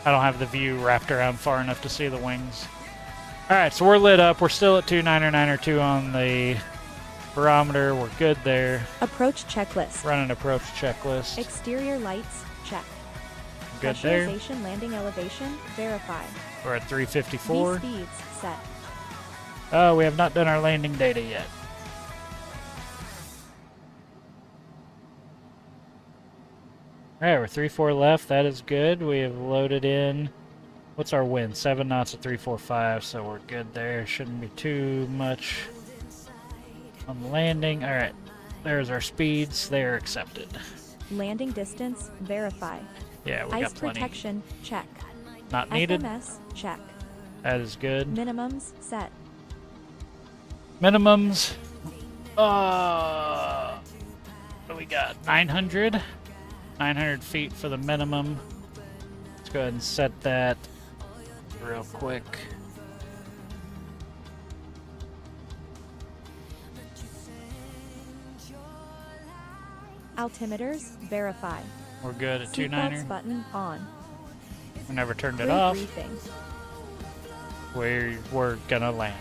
I don't have the view wrapped around far enough to see the wings. Alright, so we're lit up. We're still at 29902 on the barometer. We're good there. Approach checklist. Run an approach checklist. Exterior lights, check. Good there. Pressurization, landing elevation, verify. We're at 354. V speeds, set. Oh, we have not done our landing data yet. Alright, we're 3-4 left. That is good. We have loaded in. What's our wind? 7 knots at 345, so we're good there. Shouldn't be too much on the landing. Alright, there's our speeds. They're accepted. Landing distance, verify. Yeah, we Ice got plenty. protection, check. Not needed. FMS, check. That is good. Minimums, set. Minimums. What do we got? 900? 900 feet for the minimum. Let's go ahead and set that real quick. Altimeters, verify. We're good at Seatbelts 29er. button on. We never turned it off. Briefing. We're gonna land.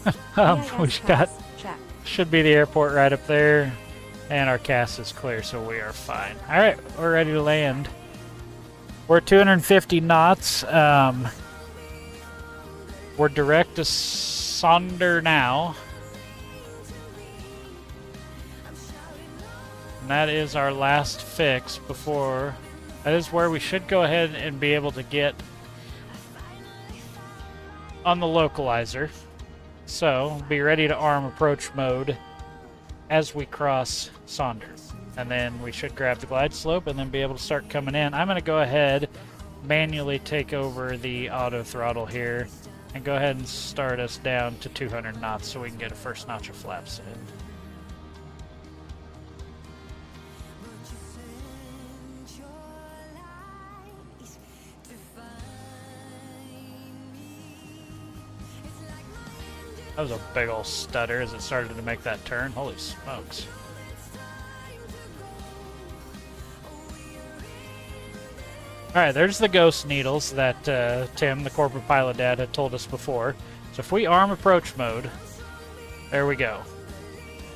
EIS We've got, pass, check. should be the airport right up there. And our CAS is clear, so we are fine. Alright, we're ready to land. We're at 250 knots. We're direct to Sonder now. And that is our last fix before... That is where we should go ahead and be able to get on the localizer. So, be ready to arm approach mode as we cross Sonder. And then we should grab the glide slope and then be able to start coming in. I'm going to go ahead, manually take over the auto throttle here, and go ahead and start us down to 200 knots so we can get a first notch of flaps in. That was a big old stutter as it started to make that turn. Holy smokes. Alright, there's the ghost needles that Tim, the corporate pilot dad, had told us before. So if we arm approach mode, there we go.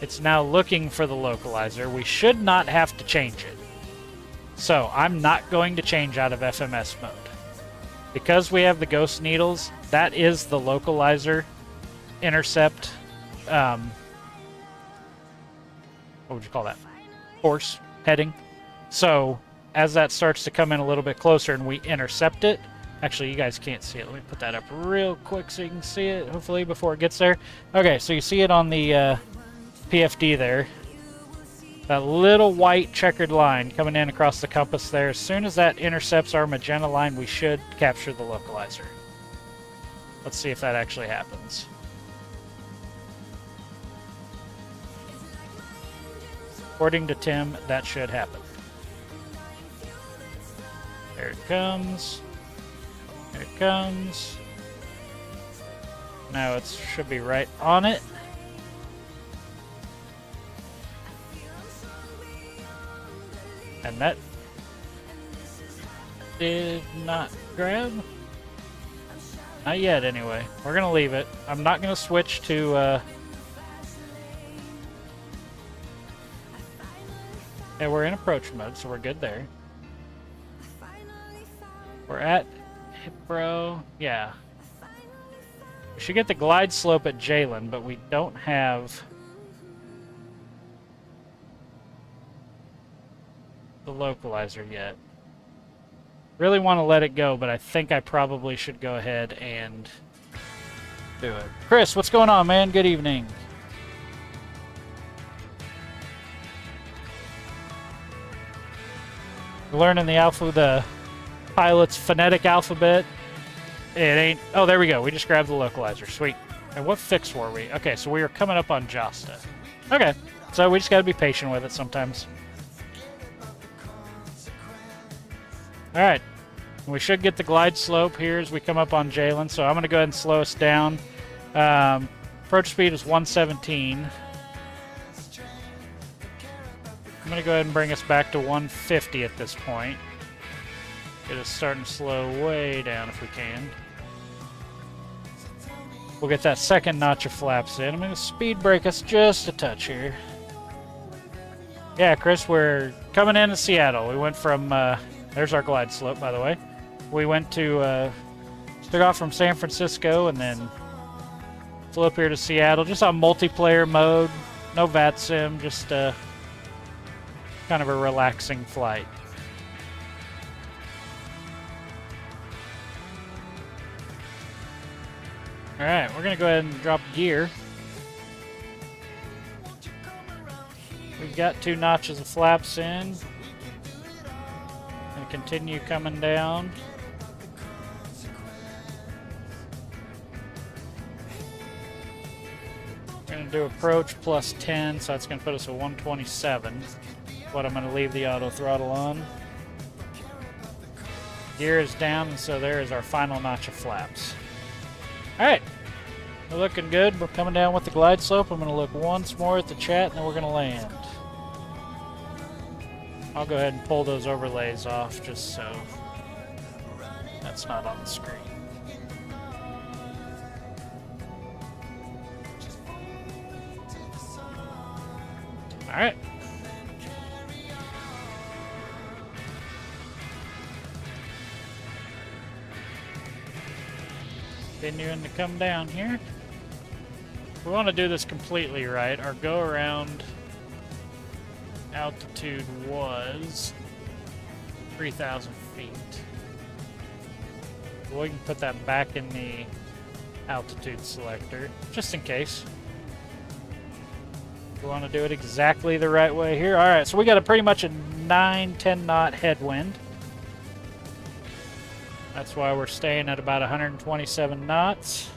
It's now looking for the localizer. We should not have to change it. So I'm not going to change out of FMS mode. Because we have the ghost needles, that is the localizer intercept, what would you call that? Course heading. So as that starts to come in a little bit closer and we intercept it, actually you guys can't see it. Let me put that up real quick so you can see it, hopefully before it gets there. Okay, so you see it on the PFD there. That little white checkered line coming in across the compass there. As soon as that intercepts our magenta line, we should capture the localizer. Let's see if that actually happens. According to Tim, that should happen. There it comes. There it comes. Now it should be right on it. And that did not grab. Not yet, anyway. We're going to leave it. I'm not going to switch to... Yeah, we're in approach mode, so we're good there. We're at Hipro. Yeah. We should get the glide slope at Jalen, but we don't have the localizer yet. Really want to let it go, but I think I probably should go ahead and do it. Chris, what's going on, man? Good evening. Learning the pilot's phonetic alphabet. It ain't... Oh, there we go. We just grabbed the localizer. Sweet. And what fix were we? Okay, so we were coming up on Josta. Okay, so we just got to be patient with it sometimes. Alright. We should get the glide slope here as we come up on Jalen, so I'm going to go ahead and slow us down. Approach speed is 117. I'm going to go ahead and bring us back to 150 at this point. Get us starting to slow way down if we can. We'll get that second notch of flaps in. I'm going to speed brake us just a touch here. Yeah, Chris, we're coming into Seattle. We went from... there's our glide slope, by the way. We went to... took off from San Francisco and then flew up here to Seattle. Just on multiplayer mode. No VATSIM, just kind of a relaxing flight. Alright, we're going to go ahead and drop gear. We've got 2 notches of flaps in. And continue coming down. Gonna do approach plus 10, so that's gonna put us at 127. But I'm gonna leave the auto throttle on. Gear is down, and so there is our final notch of flaps. Alright, we're looking good. We're coming down with the glide slope. I'm gonna look once more at the chat, and then we're gonna land. I'll go ahead and pull those overlays off just so that's not on the screen. Alright. Continuing to come down here. We want to do this completely right. Our go around altitude was 3,000 feet. We can put that back in the altitude selector, just in case. We want to do it exactly the right way here. Alright, so we got pretty much a 9-10 knot headwind. That's why we're staying at about 127 knots.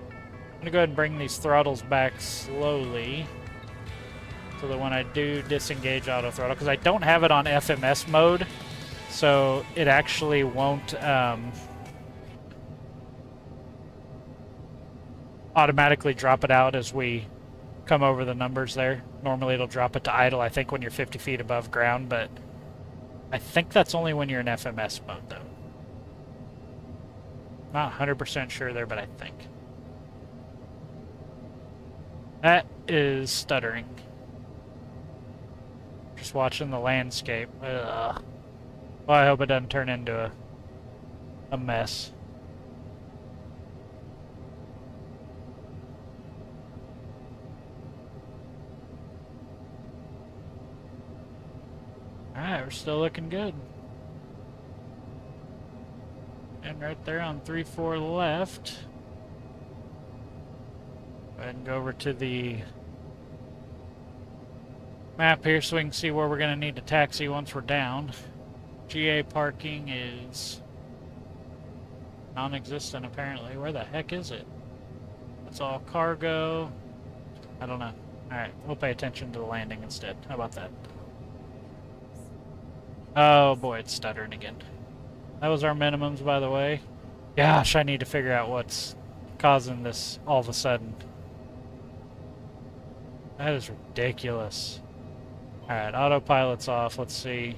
I'm going to go ahead and bring these throttles back slowly so that when I do disengage auto throttle, because I don't have it on FMS mode, so it actually won't automatically drop it out as we come over the numbers there. Normally it'll drop it to idle, I think, when you're 50 feet above ground, but I think that's only when you're in FMS mode, though. Not 100% sure there, but I think. That is stuttering. Just watching the landscape. Ugh. Well, I hope it doesn't turn into a mess. Alright, we're still looking good. And right there on 3-4 left. Go ahead and go over to the map here so we can see where we're going to need to taxi once we're down. GA parking is non-existent apparently. Where the heck is it? It's all cargo. I don't know. Alright, we'll pay attention to the landing instead. How about that? Oh boy, it's stuttering again. That was our minimums, by the way. Gosh, I need to figure out what's causing this all of a sudden. That is ridiculous. Alright, autopilot's off. Let's see.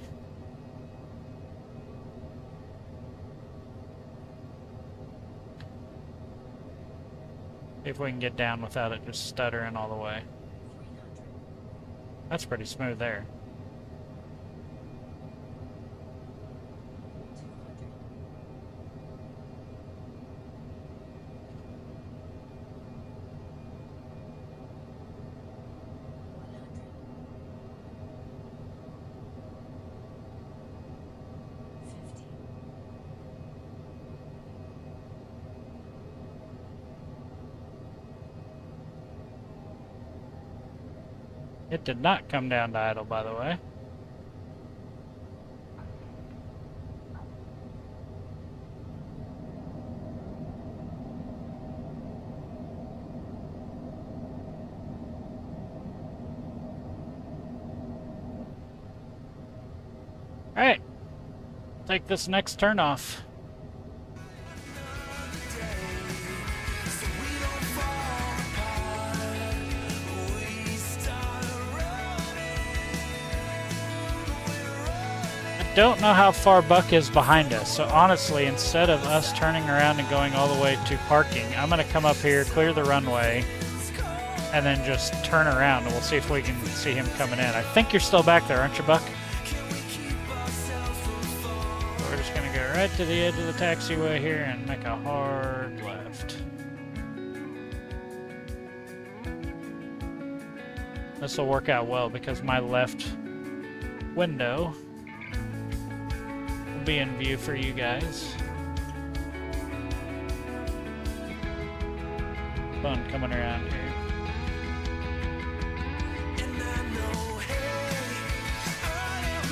See if we can get down without it just stuttering all the way. That's pretty smooth there. It did not come down to idle, by the way. Alright, take this next turn off. Don't know how far Buck is behind us, so honestly, instead of us turning around and going all the way to parking, I'm going to come up here, clear the runway, and then just turn around, and we'll see if we can see him coming in. I think you're still back there, aren't you, Buck? So we're just going to go right to the edge of the taxiway here and make a hard left. This will work out well because my left window be in view for you guys. Fun coming around here.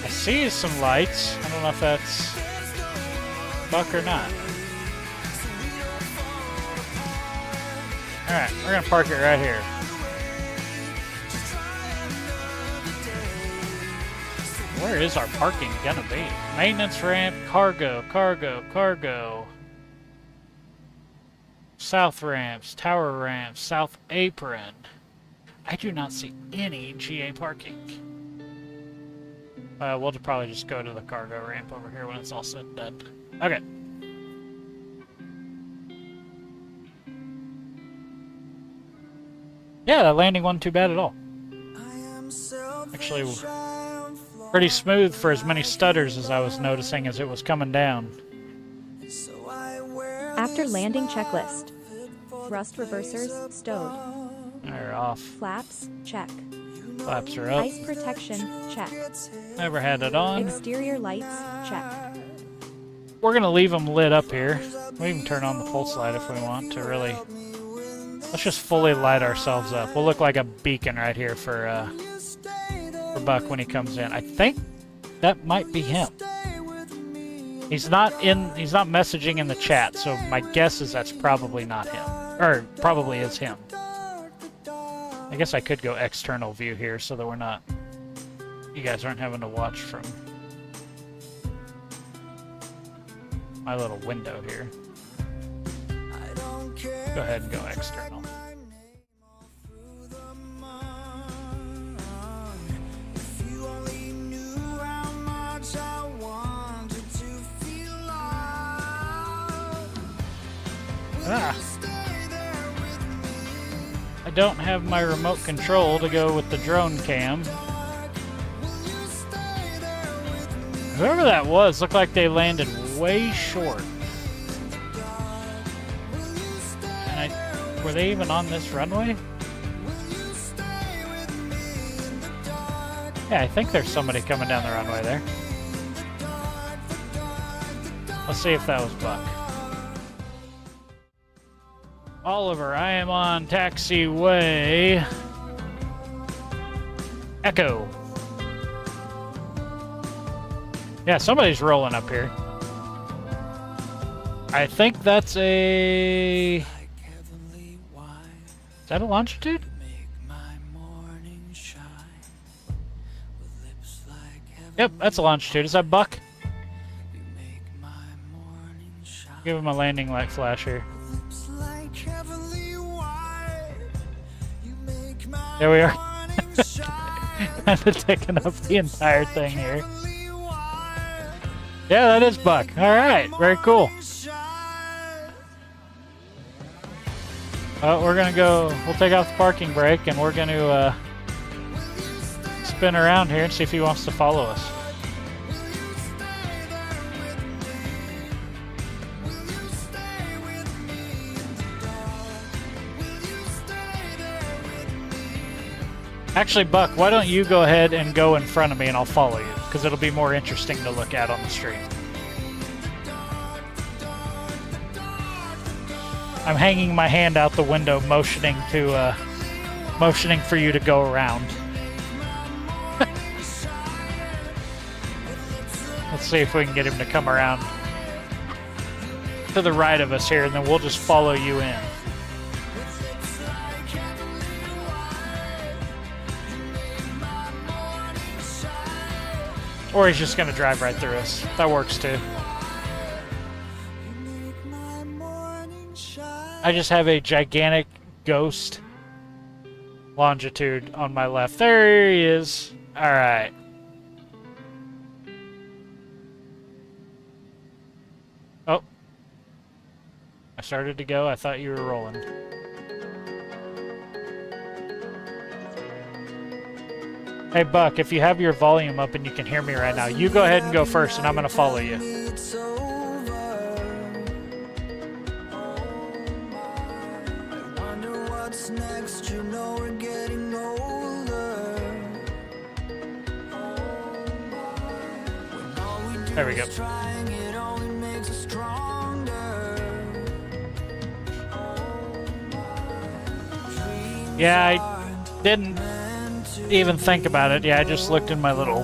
I see some lights. I don't know if that's Buck or not. Alright, we're gonna park it right here. Where is our parking gonna be? Maintenance ramp, cargo, cargo, cargo. South ramps, tower ramps, south apron. I do not see any GA parking. We'll probably just go to the cargo ramp over here when it's all said and done. Okay. Yeah, that landing wasn't too bad at all. Actually, pretty smooth for as many stutters as I was noticing as it was coming down. After landing checklist. Thrust reversers stowed. They're off. Flaps check. Flaps are up. Ice protection check. Never had it on. Exterior lights check. We're gonna leave them lit up here. We can turn on the pulse light if we want to really. Let's just fully light ourselves up. We'll look like a beacon right here for Buck when he comes in. I think that might be him. He's not messaging in the chat, so my guess is that's probably not him. Or probably is him. I guess I could go external view here so that we're not... You guys aren't having to watch from my little window here. Go ahead and go external. Ah. I don't have my remote control to go with the drone cam. Whoever that was looked like they landed way short. And were they even on this runway? Yeah, I think there's somebody coming down the runway there. Let's see if that was Buck. Oliver, I am on taxiway. Echo. Yeah, somebody's rolling up here. I think that's a... Is that a longitude? Yep, that's a longitude. Is that Buck? Give him a landing light flash here. There we are. Kind of taking up the entire thing here. Yeah, that is Buck. Alright, very cool. We're gonna go, we'll take off the parking brake and we're gonna spin around here and see if he wants to follow us. Actually, Buck, why don't you go ahead and go in front of me and I'll follow you, because it'll be more interesting to look at on the stream. I'm hanging my hand out the window, motioning for you to go around. Let's see if we can get him to come around to the right of us here, and then we'll just follow you in. Or he's just going to drive right through us. That works too. I just have a gigantic ghost longitude on my left. There he is. Alright. Oh. I started to go. I thought you were rolling. Hey, Buck, if you have your volume up and you can hear me right now, you go ahead and go first, and I'm going to follow you. There we go. Yeah, I didn't even think about it. Yeah, I just looked in my little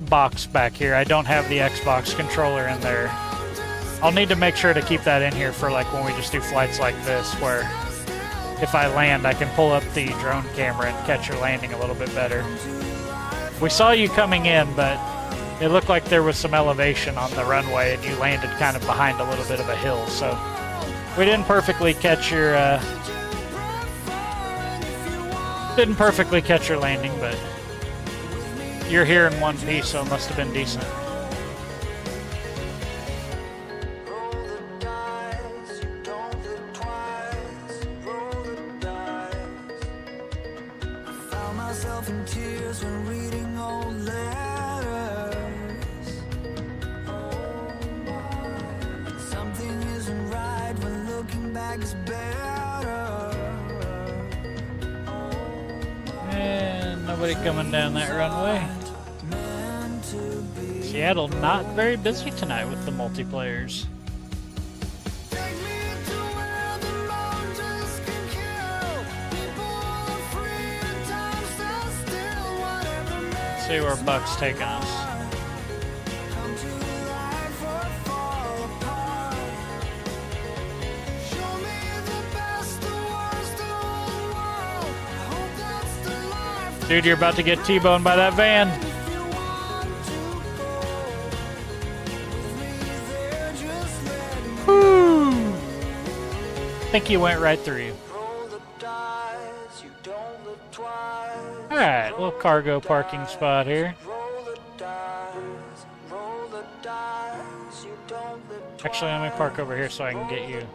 box back here. I don't have the Xbox controller in there. I'll need to make sure to keep that in here for like when we just do flights like this, where if I land I can pull up the drone camera and catch your landing a little bit better. We saw you coming in, but it looked like there was some elevation on the runway, and you landed kind of behind a little bit of a hill, so we didn't perfectly catch your landing, but you're here in one piece, so it must have been decent. In tears when reading old letters. Something isn't right when looking back is better. And nobody coming down that runway. Seattle not very busy tonight with the multiplayers. See where Buck's taking us. Dude, you're about to get T-boned by that van. Woo! I think he went right through you. Alright, little cargo parking spot here. Actually, let me park over here so I can get you.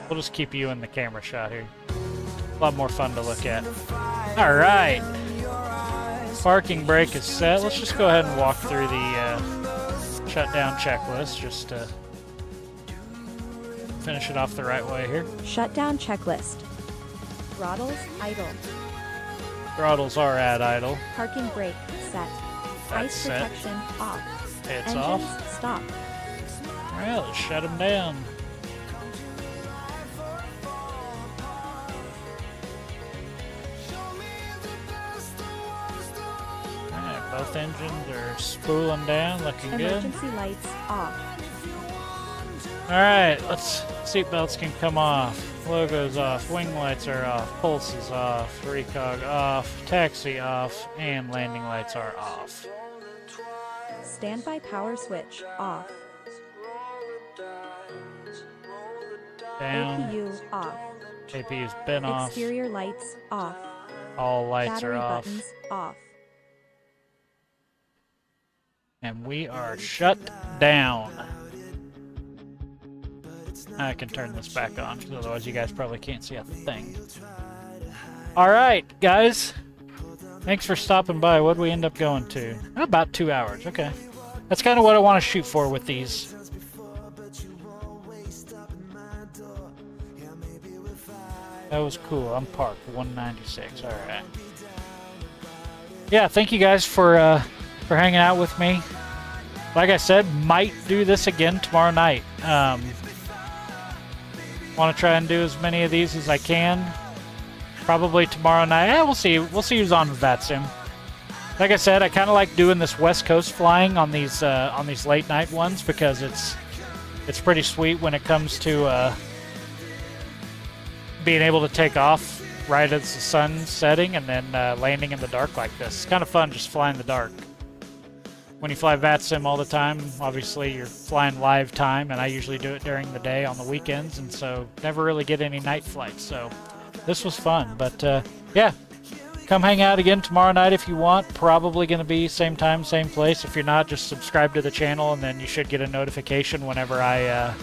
We'll just keep you in the camera shot here. A lot more fun to look at. Alright. Parking brake is set. Let's just go ahead and walk through the shutdown checklist just to finish it off the right way here. Shutdown checklist. Throttles idle. Throttles are at idle. Parking brake set. That's Ice set. protection off. It's Engines off. stop. Alright, let's shut them down. Alright, both engines are spooling down, looking good. Emergency lights off. Alright, seatbelts can come off. Logos off, wing lights are off, pulses off, recog off, taxi off, and landing lights are off. Standby power switch off. Down. APU off. APU's been off. Exterior lights off. All lights Battery are off. buttons off. And we are shut down. I can turn this back on, because otherwise you guys probably can't see a thing. Alright, guys. Thanks for stopping by. What'd we end up going to? About 2 hours. Okay. That's kind of what I want to shoot for with these. That was cool. I'm parked 196. Alright. Yeah, thank you guys for hanging out with me. Like I said, might do this again tomorrow night. Want to try and do as many of these as I can. Probably tomorrow night. Yeah, we'll see. We'll see who's on VATSIM. Like I said, I kind of like doing this West Coast flying on these late night ones because it's pretty sweet when it comes to being able to take off right as the sun's setting and then landing in the dark like this. It's kind of fun just flying in the dark. When you fly VATSIM all the time, obviously you're flying live time, and I usually do it during the day on the weekends, and so never really get any night flights. So this was fun, but yeah, come hang out again tomorrow night if you want. Probably going to be same time, same place. If you're not, just subscribe to the channel, and then you should get a notification whenever I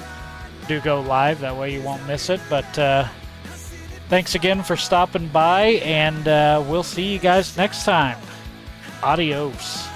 do go live. That way you won't miss it. But thanks again for stopping by, and we'll see you guys next time. Adios.